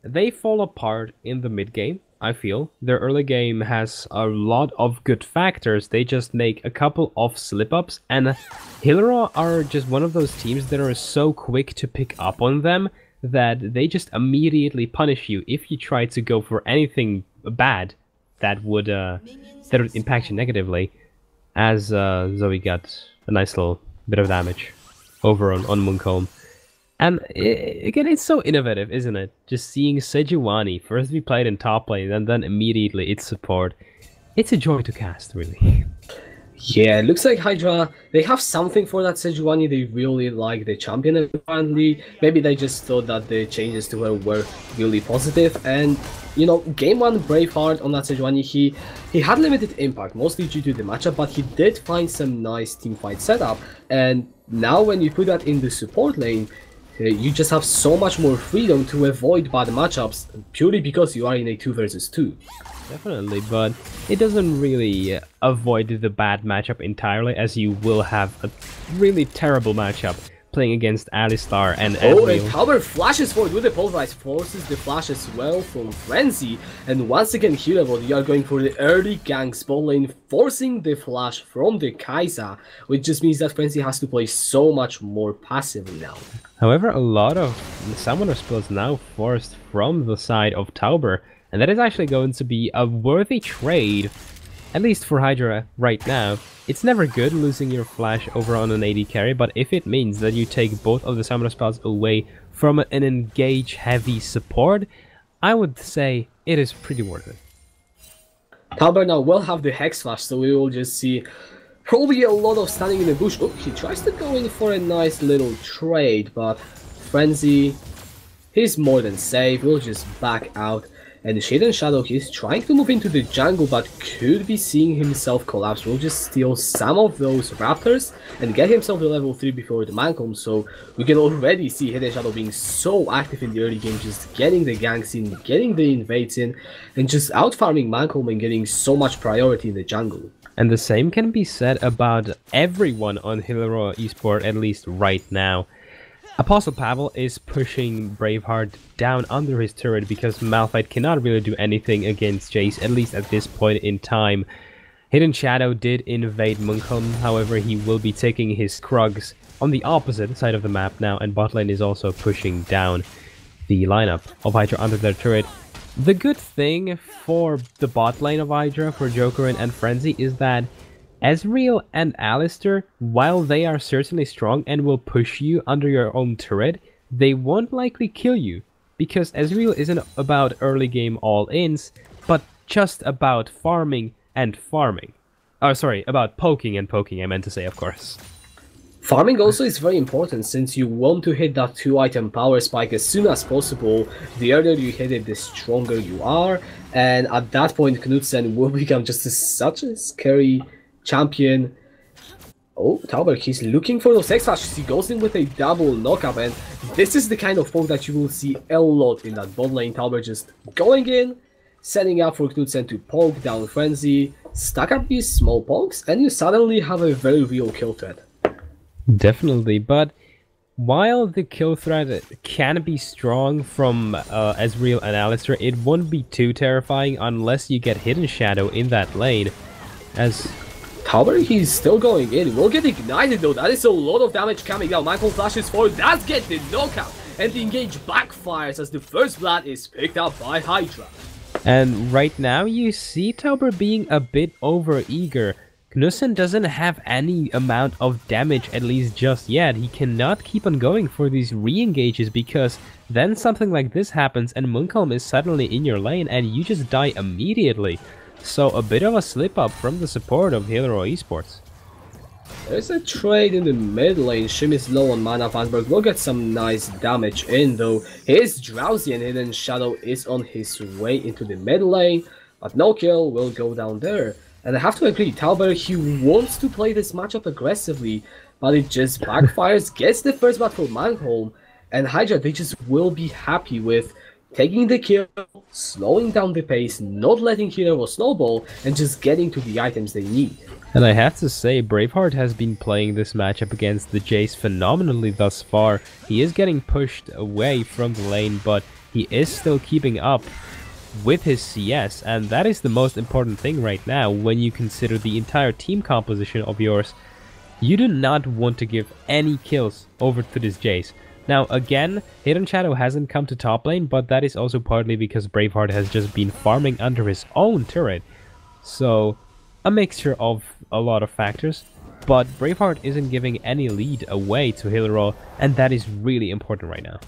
they fall apart in the mid game. I feel their early game has a lot of good factors. They just make a couple of slip-ups, and Hillerød are just one of those teams that are so quick to pick up on them that they just immediately punish you if you try to go for anything bad that would impact you negatively. As Zoe got a nice little bit of damage over on Munkholm. And again, it's so innovative, isn't it? Just seeing Sejuani first be played in top lane and then immediately its support. It's a joy to cast, really. Yeah, it looks like Hydra, they have something for that Sejuani. They really like the champion apparently. Maybe they just thought that the changes to her were really positive. And, you know, game 1 Braveheart on that Sejuani, he had limited impact, mostly due to the matchup, but he did find some nice teamfight setup. And now when you put that in the support lane, you just have so much more freedom to avoid bad matchups purely because you are in a 2 versus 2. Definitely, but it doesn't really avoid the bad matchup entirely, as you will have a really terrible matchup playing against Alistar and Oh, Ezreal. and Halberd flashes forward with the pulverize, forces the flash as well from Frenzy, and once again Hillerød, you are going for the early gank spot lane, forcing the flash from the Kai'Sa, which just means that Frenzy has to play so much more passively now. However, a lot of summoner spells now forced from the side of Tauber, and that is actually going to be a worthy trade, at least for Hydra right now. It's never good losing your flash over on an AD carry, but if it means that you take both of the summoner spells away from an engage heavy support, I would say it is pretty worth it. Tauber now will have the Hex Flash, so we will just see probably a lot of standing in the bush. Oh, he tries to go in for a nice little trade, but Frenzy, he's more than safe. We'll just back out. And Shade and Shadow, he's trying to move into the jungle, but could be seeing himself collapse. We'll just steal some of those Raptors and get himself to level 3 before the Munkholm. So we can already see Shade and Shadow being so active in the early game, just getting the ganks in, getting the invades in, and just out-farming Munkholm and getting so much priority in the jungle. And the same can be said about everyone on Hillerød Esport, at least right now. Apostle Pavel is pushing Braveheart down under his turret because Malphite cannot really do anything against Jace, at least at this point in time. Hidden Shadow did invade Munkholm, however he will be taking his Krugs on the opposite side of the map now, and bot lane is also pushing down the lineup of Hydra under their turret. The good thing for the bot lane of Hydra, for Jokerin and Frenzy, is that Ezreal and Alistar, while they are certainly strong and will push you under your own turret, they won't likely kill you, because Ezreal isn't about early game all-ins, but just about farming and farming. Oh, sorry, about poking and poking, I meant to say, of course. Farming also is very important, since you want to hit that 2-item power spike as soon as possible. The earlier you hit it, the stronger you are, and at that point Knudsen will become just such a scary champion. Oh, Tauber, he's looking for those Hex Flashes. He goes in with a double knockup, and this is the kind of poke that you will see a lot in that bot lane. Tauber just going in, setting up for Knudsen to poke down Frenzy, stack up these small pokes, and you suddenly have a very real kill threat. Definitely, but while the kill threat can be strong from Ezreal and Alistar, it won't be too terrifying unless you get Hidden Shadow in that lane, as Tauber, he's still going in. Will get ignited though. That is a lot of damage coming down. Michael flashes forward. That's get the knockout. And the engage backfires as the first blood is picked up by Hydra. And right now you see Tauber being a bit over-eager. Knudsen doesn't have any amount of damage, at least just yet. He cannot keep on going for these re-engages, because then something like this happens and Munkholm is suddenly in your lane and you just die immediately. So a bit of a slip up from the support of Hillerød Esports. There's a trade in the mid lane. Shim is low on mana. Vanberg will get some nice damage in though. He is drowsy and Hidden Shadow is on his way into the mid lane. But no kill will go down there. And I have to agree, Talbot, he wants to play this matchup aggressively, but it just backfires, gets the first bat for Malcolm, and Hydra, they just will be happy with taking the kill, slowing down the pace, not letting Hillerød snowball, and just getting to the items they need. And I have to say, Braveheart has been playing this matchup against the Jace phenomenally thus far. He is getting pushed away from the lane, but he is still keeping up with his CS, and that is the most important thing right now when you consider the entire team composition of yours. You do not want to give any kills over to this Jace. Now again, Hidden Shadow hasn't come to top lane, but that is also partly because Braveheart has just been farming under his own turret. So a mixture of a lot of factors, but Braveheart isn't giving any lead away to Hillerød, and that is really important right now.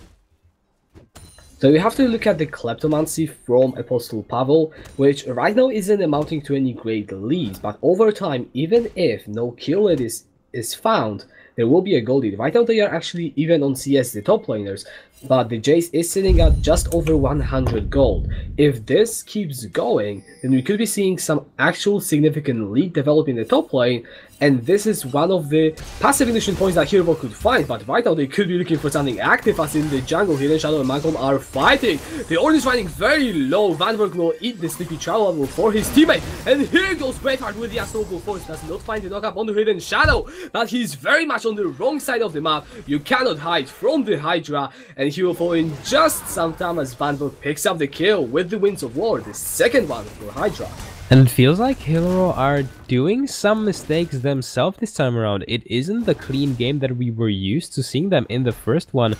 So we have to look at the Kleptomancy from Apostle Pavel, which right now isn't amounting to any great lead, but over time, even if no kill is found, there will be a gold lead. Right now they are actually even on CS, the top laners, but the Jace is sitting at just over 100 gold. If this keeps going, then we could be seeing some actual significant lead develop in the top lane, and this is one of the passive ignition points that Hillerød could find, but right now they could be looking for something active, as in the jungle, Hidden Shadow and Malcolm are fighting. The Ornn is running very low. Vanberg will eat the Sleepy Travel level for his teammate, and here goes Braveheart with the Unstoppable Force. Does not find the knockup on the Hidden Shadow, but he's very much on the wrong side of the map. You cannot hide from the Hydra, and he will fall in just some time as Vanberg picks up the kill with the Winds of War, the second one for Hydra. And it feels like Hillerød are doing some mistakes themselves this time around. It isn't the clean game that we were used to seeing them in the first one.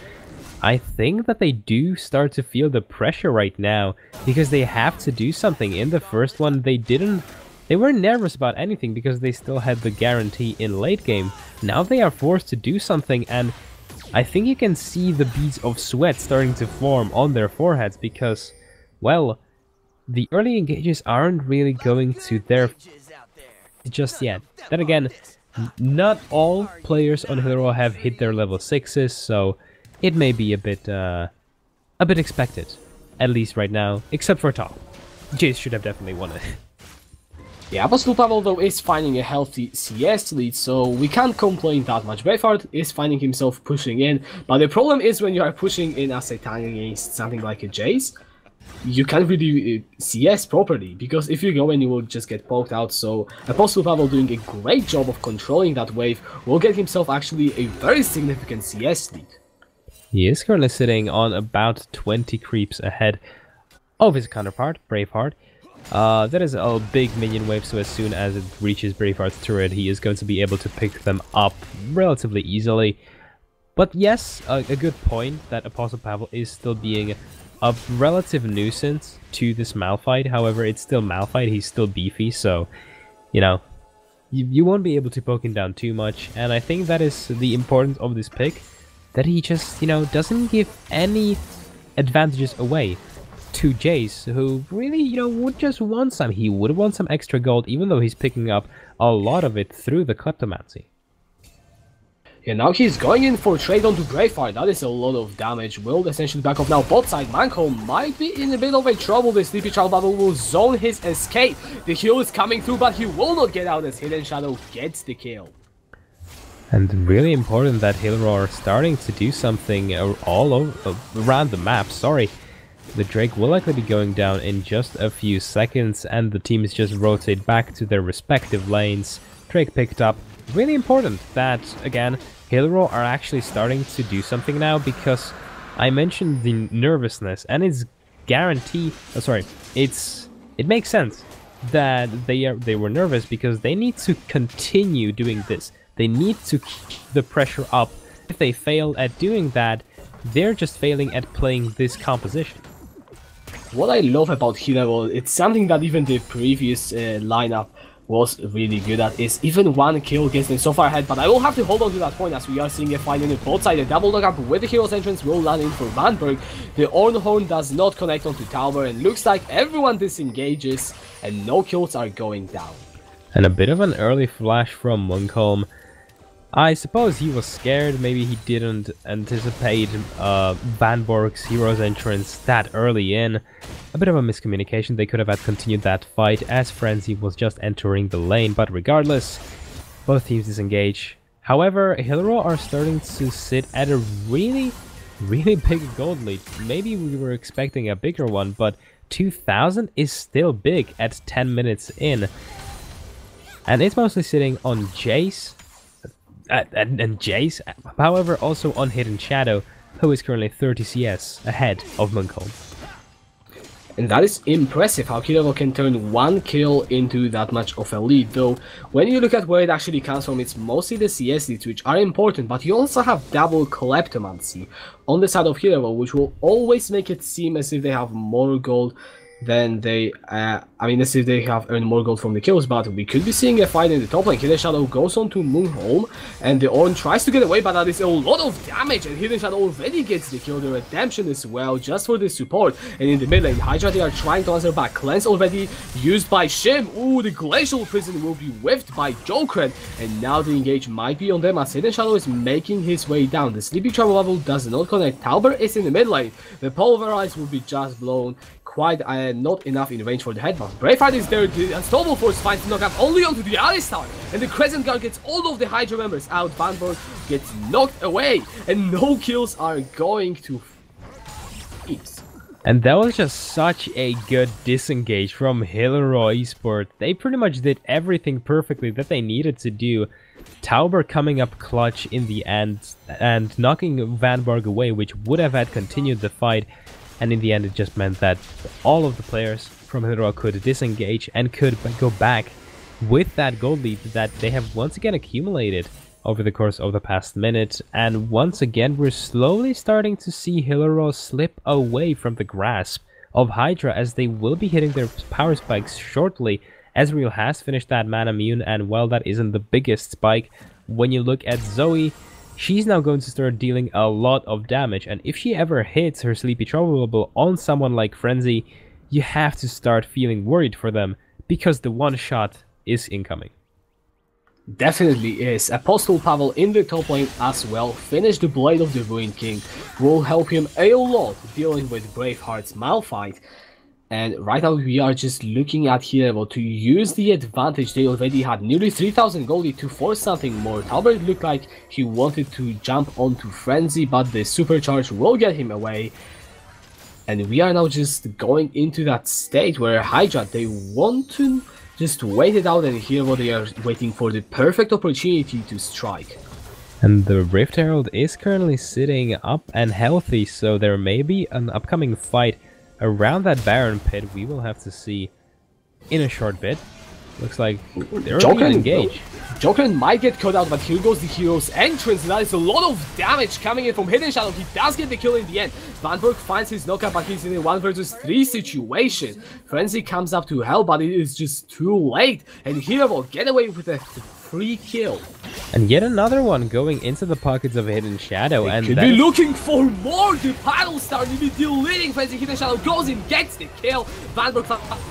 I think that they do start to feel the pressure right now, because they have to do something. In the first one, they weren't nervous about anything because they still had the guarantee in late game. Now they are forced to do something, and I think you can see the beads of sweat starting to form on their foreheads because, well, the early engages aren't really going to their just yet. Then again, not all players on Hillerød have hit their level 6s, so it may be a bit expected, at least right now, except for top. Jace should have definitely won it. Yeah, Apostle Pavel though is finding a healthy CS lead, so we can't complain that much. Braveheart is finding himself pushing in, but the problem is when you are pushing in as a tank against something like a Jace, you can't really CS properly, because if you go in you will just get poked out. So Apostle Pavel doing a great job of controlling that wave will get himself actually a very significant CS lead. He is currently sitting on about 20 creeps ahead of his counterpart, Braveheart. That is a big minion wave, so as soon as it reaches Braveheart's turret, he is going to be able to pick them up relatively easily. But yes, a good point that Apostle Pavel is still being a relative nuisance to this Malphite. However, it's still Malphite, he's still beefy, so, you know, you won't be able to poke him down too much. And I think that is the importance of this pick, that he just, you know, doesn't give any advantages away to Jace, who really, you know, would just want some. He would want some extra gold, even though he's picking up a lot of it through the Kleptomancy. Yeah, now he's going in for trade onto Braveheart. That is a lot of damage. Will essentially back off now. Bot side, Malcolm might be in a bit of a trouble. The Sleepy Child Bubble will zone his escape. The heal is coming through, but he will not get out as Hidden Shadow gets the kill. And really important that Hillerød are starting to do something all over, around the map. Sorry. The Drake will likely be going down in just a few seconds, and the teams just rotate back to their respective lanes. Drake picked up. Really important that, again, Hillerød are actually starting to do something now, because I mentioned the nervousness, and it's guaranteed. It makes sense that they were nervous because they need to continue doing this. They need to keep the pressure up. If they fail at doing that, they're just failing at playing this composition. What I love about Hillerød, it's something that even the previous lineup was really good at, is even one kill gets them so far ahead, but I will have to hold on to that point as we are seeing a fight in the bot side. A double knockup with the hero's entrance will land in for Vanberg. The Ornn Horn does not connect onto tower, and looks like everyone disengages and no kills are going down. And a bit of an early flash from Munkholm. I suppose he was scared, maybe he didn't anticipate Vanborg's hero's entrance that early in. A bit of a miscommunication, they could have had continued that fight as Frenzy was just entering the lane, but regardless, both teams disengage. However, Hillerød are starting to sit at a really big gold lead. Maybe we were expecting a bigger one, but 2000 is still big at 10 minutes in. And it's mostly sitting on Jace, and Jace, however, also on Hidden Shadow, who is currently 30 CS ahead of Munkholm. And that is impressive how Hillerød can turn one kill into that much of a lead, though when you look at where it actually comes from, it's mostly the CS leads, which are important, but you also have double Kleptomancy on the side of Hillerød, which will always make it seem as if they have more gold than they, as if they have earned more gold from the kills, but we could be seeing a fight in the top lane. Hidden Shadow goes on to Munkholm, and the Ornn tries to get away, but that is a lot of damage, and Hidden Shadow already gets the kill, the redemption as well, just for the support. And in the mid lane, Hydra, they are trying to answer back. Cleanse already used by Shim. Ooh, the Glacial Prison will be whiffed by Jokren, and now the engage might be on them as Hidden Shadow is making his way down. The Sleepy Travel level does not connect. Talbot is in the mid lane. The Pulverize will be just blown. Quite not enough in range for the headbutt. Braveheart is there, the Unstoppable Force finds knock up only onto the Alistar, and the Crescent Guard gets all of the Hydra members out. Vanborg gets knocked away, and no kills are going to Eeps. And that was just such a good disengage from Hillerød Esport. They pretty much did everything perfectly that they needed to do. Tauber coming up clutch in the end and knocking Vanborg away, which would have had continued the fight. And in the end, it just meant that all of the players from Hillerød could disengage and could go back with that gold lead that they have once again accumulated over the course of the past minute. And once again, we're slowly starting to see Hillerød slip away from the grasp of Hydra, as they will be hitting their power spikes shortly. Ezreal has finished that mana immune, and while that isn't the biggest spike, when you look at Zoe, she's now going to start dealing a lot of damage, and if she ever hits her Sleepy Trouble on someone like Frenzy, you have to start feeling worried for them, because the one shot is incoming. Definitely is. Apostle Pavel in the top lane as well. Finish the Blade of the Ruined King will help him a lot dealing with Braveheart's Malphite. And right now we are just looking at Hillerød to use the advantage. They already had nearly 3000 goldie to force something more. Talbot looked like he wanted to jump onto Frenzy, but the supercharge will get him away. And we are now just going into that state where Hydra, they want to just wait it out, and Hillerød, they are waiting for the perfect opportunity to strike. And the Rift Herald is currently sitting up and healthy, so there may be an upcoming fight around that Baron pit. We will have to see in a short bit. Looks like they're already engaged. Jokren might get cut out, but here goes the hero's entrance. That is a lot of damage coming in from Hidden Shadow. He does get the kill in the end. Vanborg finds his knockup, but he's in a 1 versus 3 situation. Frenzy comes up to help, but it is just too late. And Hillerød get away with a free kill. And yet another one going into the pockets of Hidden Shadow. They and could be looking for more. The paddle star will be deleting Frenzy. Hidden Shadow goes in, gets the kill. Vanborg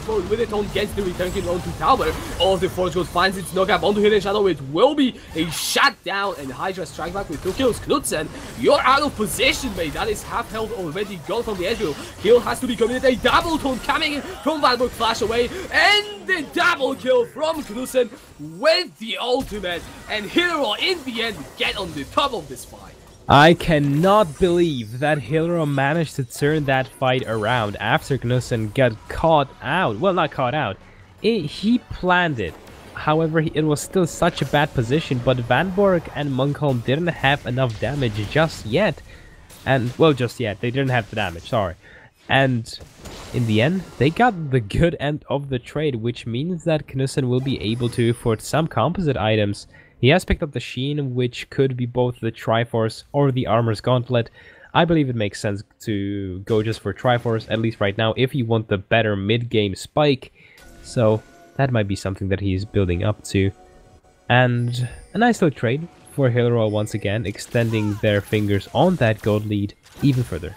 forward with it on, gets the return kill onto Tower. All of the Forge Ghost finds its knockup onto Hidden Shadow. It will be a shutdown, and Hydra strike back with 2 kills. Knudsen, you're out of position, mate. That is half health already gone from the Ezreal. Kill has to be committed. A double tone coming in from Vanborg, flash away, and the double kill from Knudsen with the ultimate. And Hillerød in the end get on the top of this fight. I cannot believe that Hillerød managed to turn that fight around after Knudsen got caught out. Well, not caught out. He planned it. However, it was still such a bad position, but Vanborg and Munkholm didn't have enough damage just yet. And, well, just yet. They didn't have the damage, sorry. And in the end, they got the good end of the trade, which means that Knudsen will be able to afford some composite items. He has picked up the Sheen, which could be both the Triforce or the Armor's Gauntlet. I believe it makes sense to go just for Triforce, at least right now, if you want the better mid-game spike. So that might be something that he's building up to. And a nice little trade for Hillerød once again, extending their fingers on that gold lead even further.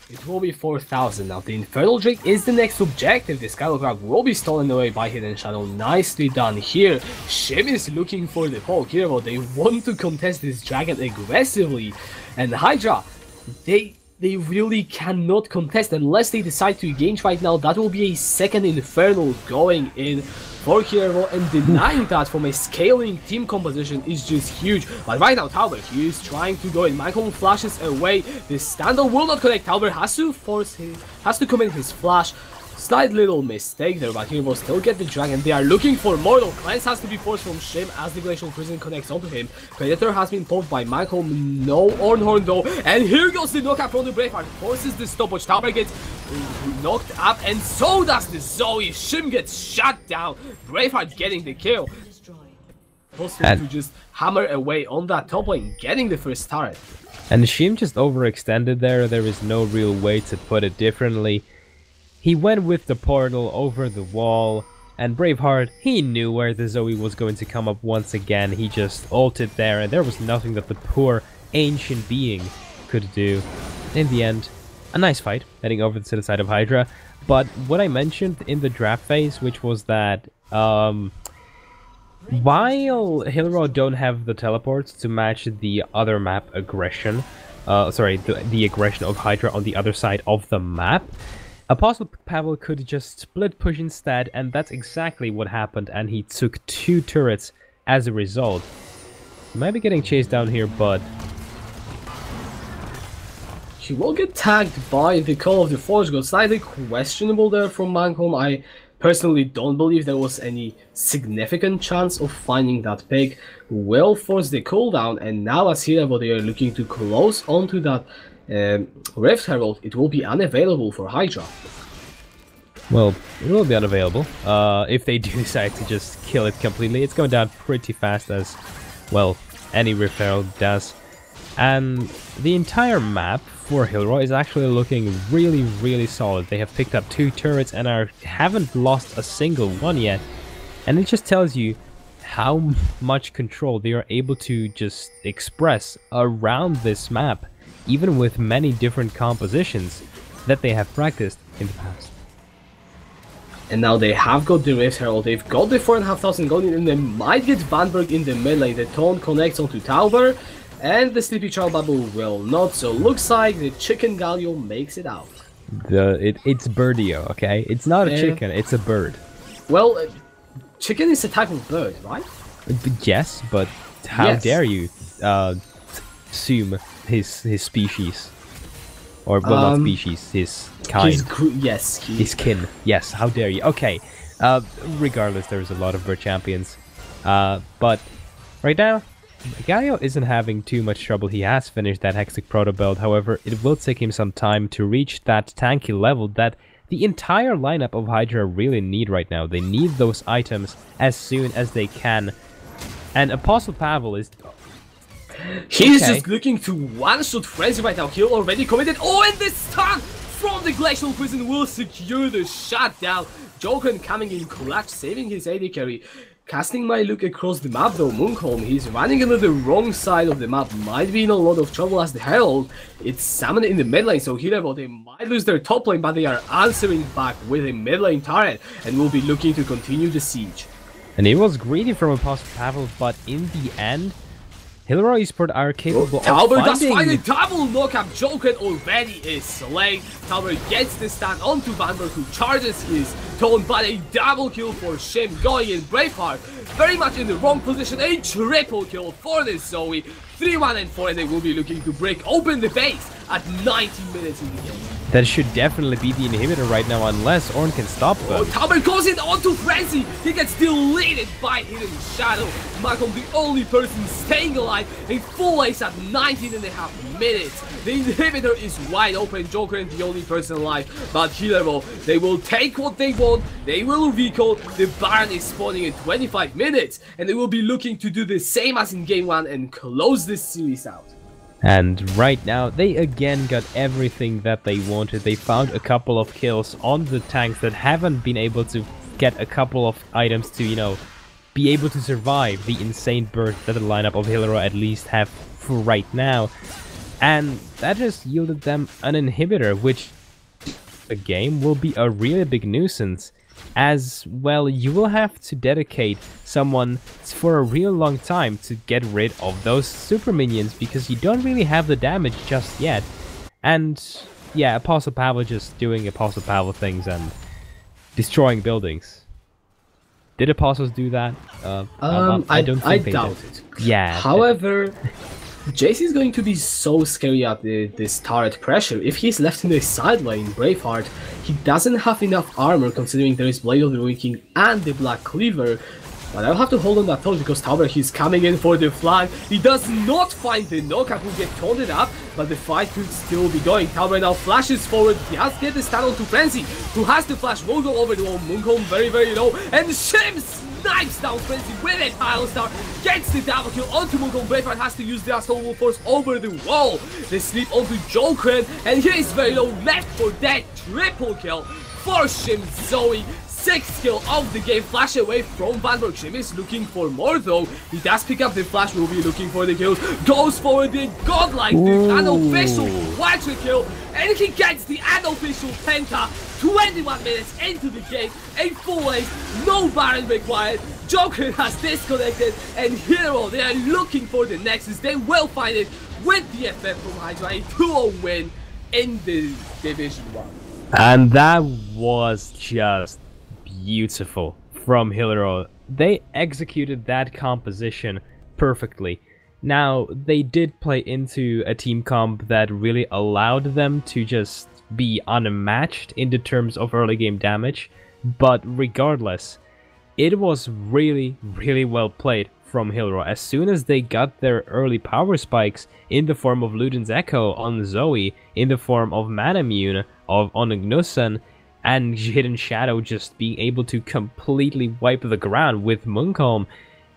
It will be 4,000 now. The Infernal Drake is the next objective. The Skywalker will be stolen away by Hidden Shadow. Nicely done here. Shim is looking for the poke here, but they want to contest this dragon aggressively. And Hydra, they really cannot contest unless they decide to engage right now. That will be a second Infernal going in for Hillerød, and denying that from a scaling team composition is just huge. But right now, Tauber, he is trying to go in. Michael flashes away. The standard will not connect. Tauber has to commit his flash. Slight little mistake there, but he will still get the dragon. They are looking for Mortal. Cleanse has to be forced from Shim as the Glacial Prison connects onto him. Predator has been poked by Michael. No Ornhorn though. And here goes the knockup from the Braveheart. Forces the stopwatch. Tauber gets knocked up, and so does the Zoe. Shim gets shut down. Braveheart getting the kill. Possible to just hammer away on that top lane, getting the first turret. And Shim just overextended there. There is no real way to put it differently. He went with the portal over the wall, and Braveheart, he knew where the Zoe was going to come up once again. He just ulted there, and there was nothing that the poor ancient being could do. In the end, a nice fight, heading over to the side of Hydra. But what I mentioned in the draft phase, which was that while Hillerød don't have the teleports to match the other map aggression, the aggression of Hydra on the other side of the map, Apostle Pavel could just split push instead, and that's exactly what happened, and he took 2 turrets as a result. He might be getting chased down here, but he will get tagged by the Call of the Forge God. Slightly questionable there from Malcolm. I personally don't believe there was any significant chance of finding that pig. Will force the cooldown, and now as Hillerød, they are looking to close onto that Rift Herald. It will be unavailable for Hydra. Well, it will be unavailable. If they do decide to just kill it completely, it's going down pretty fast, as, well, any Rift Herald does. And the entire map for Hillerød is actually looking really, really solid. They have picked up 2 turrets and haven't lost a single one yet. And it just tells you how much control they are able to just express around this map, even with many different compositions that they have practiced in the past. And now they have got the Rift Herald, they've got the 4,500 gold, and they might get Vanberg in the mid lane. The Taunt connects onto Tauber, and the Sleepy Child Bubble will not, so looks like the Chicken Galio makes it out. It's Birdio, okay? It's not a chicken, it's a bird. Well, chicken is a type of bird, right? Yes, but how dare you assume his species, or well, not species, his kind. His kin. Yes, how dare you? Okay, regardless, there's a lot of bird champions, but right now Galio isn't having too much trouble. He has finished that Hextech Proto build. However, it will take him some time to reach that tanky level that the entire lineup of Hydra really need right now. They need those items as soon as they can, and Apostle Pavel is... He's just looking to one-shot Frenzy right now. Kill already committed. Oh, and the stun from the Glacial Prison will secure the shutdown. Joker coming in clutch, saving his AD carry. Casting my look across the map though, Munkholm, he's running into the wrong side of the map. Might be in a lot of trouble as the Herald. It's summoned in the mid lane, so Hillerød, they might lose their top lane, but they are answering back with a mid lane turret and will be looking to continue the siege. And it was greedy from Apostle Pavel, but in the end, Hillerød Esport are capable of Tauber finding... does find a double knockup. Joker already is slain. Tauber gets the stand onto Vanberg, who charges his taunt, but a double kill for Shim going in. Braveheart very much in the wrong position. A triple kill for this Zoe. 3-1 and 4, and they will be looking to break open the base at 90 minutes in the game. That should definitely be the inhibitor right now, unless Ornn can stop them. Oh, Tauber goes in onto Frenzy. He gets deleted by Hidden Shadow. Malcolm, the only person staying alive. A full ace at 19.5 minutes. The inhibitor is wide open. Joker and the only person alive. But Hillerød, they will take what they want. They will recall. The Baron is spawning in 25 minutes. And they will be looking to do the same as in game 1 and close this series out. And right now, they again got everything that they wanted. They found a couple of kills on the tanks that haven't been able to get a couple of items to, you know, be able to survive the insane burst that the lineup of Hillerød at least have for right now. And that just yielded them an inhibitor, which the game will be a really big nuisance. As well, you will have to dedicate someone for a real long time to get rid of those super minions, because you don't really have the damage just yet. And yeah, Apostle Pavel just doing Apostle Pavel things and destroying buildings. Did Apostles do that? I don't think I they doubt did. it. Yeah. However, JC is going to be so scary at this turret pressure. If he's left in the side lane, Braveheart, he doesn't have enough armor considering there is Blade of the Ruin King and the Black Cleaver. But I'll have to hold on that thought because Tauber, he's coming in for the flank. He does not find the knockup, will get taunted up, but the fight could still be going. Tauber now flashes forward. He has to get the stun onto Frenzy, who has the flash, will go over the wall. Munkholm very, very low, and Shim snipes down Frenzy with a pile star, gets the double kill onto Munkholm. Braveheart has to use the Assault Force over the wall. They slip onto Joker, and he is very low, left for that triple kill for Shim Zoe. 6th kill of the game, flash away from Vanberg. Shim is looking for more though. He does pick up the flash, will be looking for the kills. Goes for the godlike, the unofficial quadra kill, and he gets the unofficial penta. 21 minutes into the game, a full ace, no Baron required. Joker has disconnected, and Hillerød, they are looking for the Nexus. They will find it with the FF from Hydra, a 2-0 win in the Division 1. And that was just beautiful from Hillerød. They executed that composition perfectly. Now, they did play into a team comp that really allowed them to just be unmatched in the terms of early game damage, but regardless, it was really, really well played from Hillerød. As soon as they got their early power spikes in the form of Luden's Echo on Zoe, in the form of Manamune on Gnussen, and Hidden Shadow just being able to completely wipe the ground with Munkholm,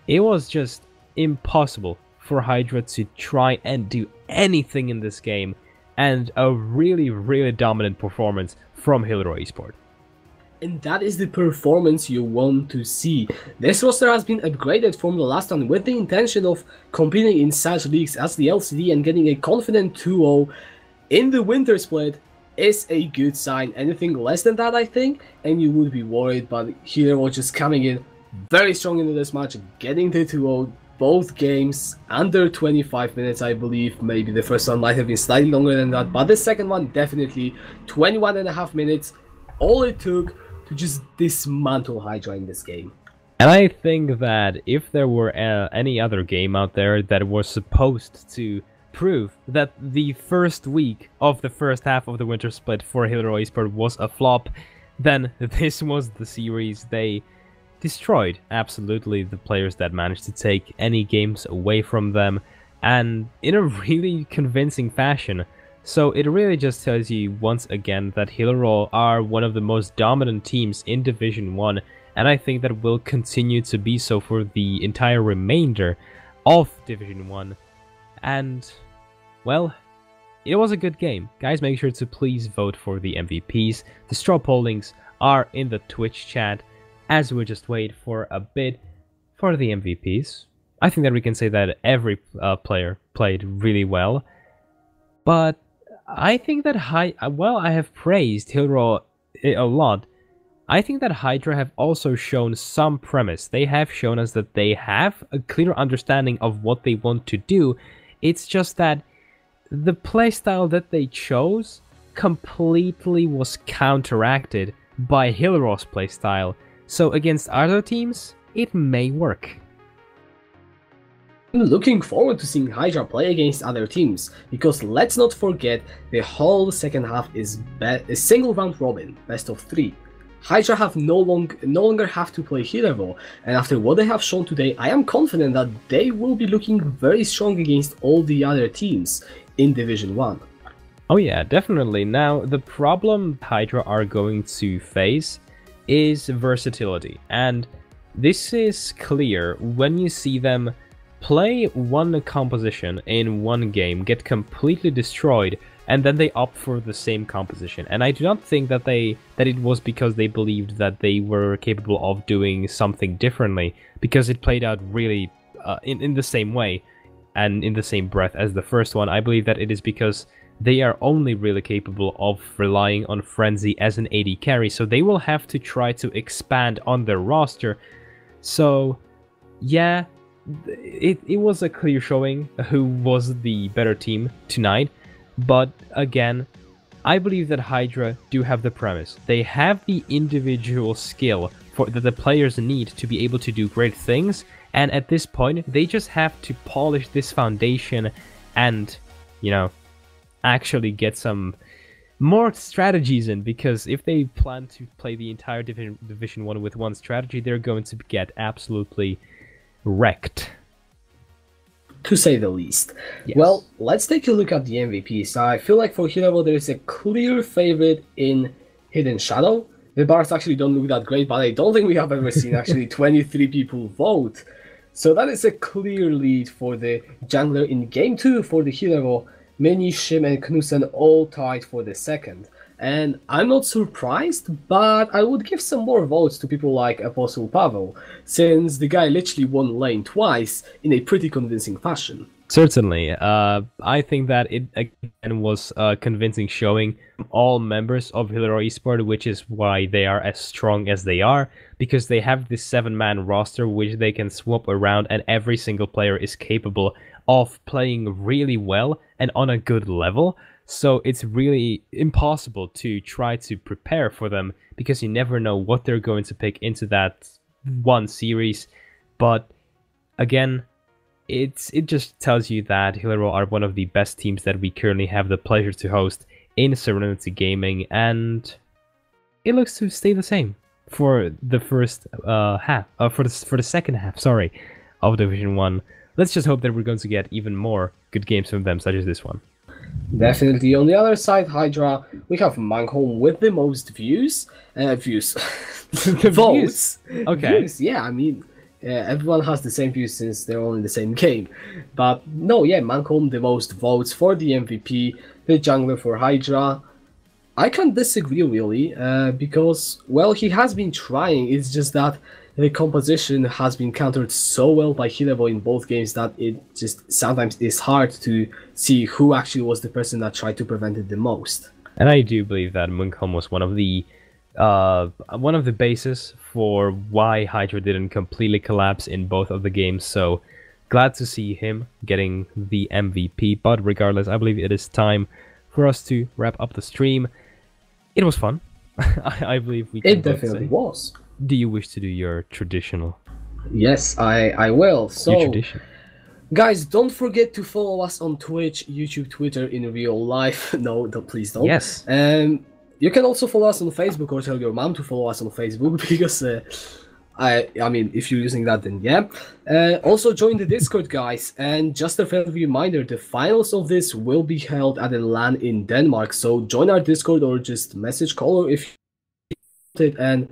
it was just impossible for Hydra to try and do anything in this game, and a really, really dominant performance from Hillerød Esport. And that is the performance you want to see. This roster has been upgraded from the last one with the intention of competing in such leagues as the LCD and getting a confident 2-0 in the Wintersplit is a good sign. Anything less than that, I think, and you would be worried, but Hillerød just coming in very strong into this match, getting the 2-0, both games under 25 minutes, I believe. Maybe the first one might have been slightly longer than that, but the second one definitely 21.5 minutes, all it took to just dismantle Hydra in this game. And I think that if there were any other game out there that was supposed to prove that the first week of the first half of the Wintersplit for Hillerød Esport was a flop, then this was the series. They destroyed absolutely the players that managed to take any games away from them, and in a really convincing fashion. So it really just tells you once again that Hillerød are one of the most dominant teams in Division 1, and I think that will continue to be so for the entire remainder of Division 1. And well, it was a good game. Guys, make sure to please vote for the MVPs. The straw pollings are in the Twitch chat as we just wait for a bit for the MVPs. I think that we can say that every player played really well. But I think that I have praised Hillerød a lot. I think that Hydra have also shown some premise. They have shown us that they have a clear understanding of what they want to do. It's just that the playstyle that they chose completely was counteracted by Hillerød's playstyle. So against other teams, it may work. I'm looking forward to seeing Hydra play against other teams, because let's not forget the whole second half is a single round robin, best of 3. Hydra have no longer have to play Hillerød, and after what they have shown today, I am confident that they will be looking very strong against all the other teams in Division 1. Oh yeah, definitely. Now, the problem Hydra are going to face is versatility, and this is clear when you see them play one composition in one game, get completely destroyed, and then they opt for the same composition. And I do not think that it was because they believed that they were capable of doing something differently, because it played out really in the same way. and in the same breath as the first one. I believe that it is because they are only really capable of relying on Frenzy as an AD carry, so they will have to try to expand on their roster. So, yeah, it was a clear showing who was the better team tonight, but again, I believe that Hydra do have the premise. They have the individual skill that the players need to be able to do great things, and at this point, they just have to polish this foundation and, you know, actually get some more strategies in, because if they plan to play the entire Division 1 with one strategy, they're going to get absolutely wrecked. To say the least. Yes. Well, let's take a look at the MVPs. I feel like for Hillerød there is a clear favorite in Hidden Shadow. The bars actually don't look that great, but I don't think we have ever seen actually 23 people vote. So that is a clear lead for the jungler in Game 2 for the Hillerød. Mini, Shim and Knudsen all tied for the second. And I'm not surprised, but I would give some more votes to people like Apostle Pavel, since the guy literally won lane twice in a pretty convincing fashion. Certainly. I think that it again was a convincing showing from all members of Hillerød Esport, which is why they are as strong as they are, because they have this 7-man roster which they can swap around, and every single player is capable of playing really well and on a good level. So it's really impossible to try to prepare for them, because you never know what they're going to pick into that one series. But again, it just tells you that Hillerød are one of the best teams that we currently have the pleasure to host in Serenity Gaming, and it looks to stay the same for the first half, for the second half, sorry, of Division 1. Let's just hope that we're going to get even more good games from them, such as this one. Definitely. On the other side, Hydra, we have Mancom with the most views. Votes. Okay. Views, yeah, I mean, everyone has the same views since they're all in the same game. But no, yeah, Mancom the most votes for the MVP, the jungler for Hydra. I can't disagree really, because, well, he has been trying. It's just that the composition has been countered so well by Hillerød in both games that it just sometimes is hard to see who actually was the person that tried to prevent it the most. And I do believe that Muncom was one of the bases for why Hydra didn't completely collapse in both of the games. So glad to see him getting the MVP. But regardless, I believe it is time for us to wrap up the stream. It was fun. I believe we can. It definitely was. Do you wish to do your traditional? Yes, I will. So, Your tradition. guys, don't forget to follow us on Twitch, YouTube, Twitter in real life. No, please don't. Yes. You can also follow us on Facebook, or tell your mom to follow us on Facebook, because I mean, if you're using that, then yeah. Also join the Discord, guys. And just a friendly reminder, the finals of this will be held at a LAN in Denmark. So join our Discord or just message Caller if you want it. And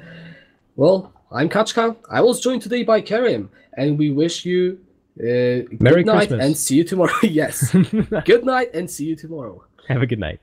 well, I'm Kachka. I was joined today by Karim, and we wish you Merry good night Christmas. and see you tomorrow. Yes. Good night and see you tomorrow. Have a good night.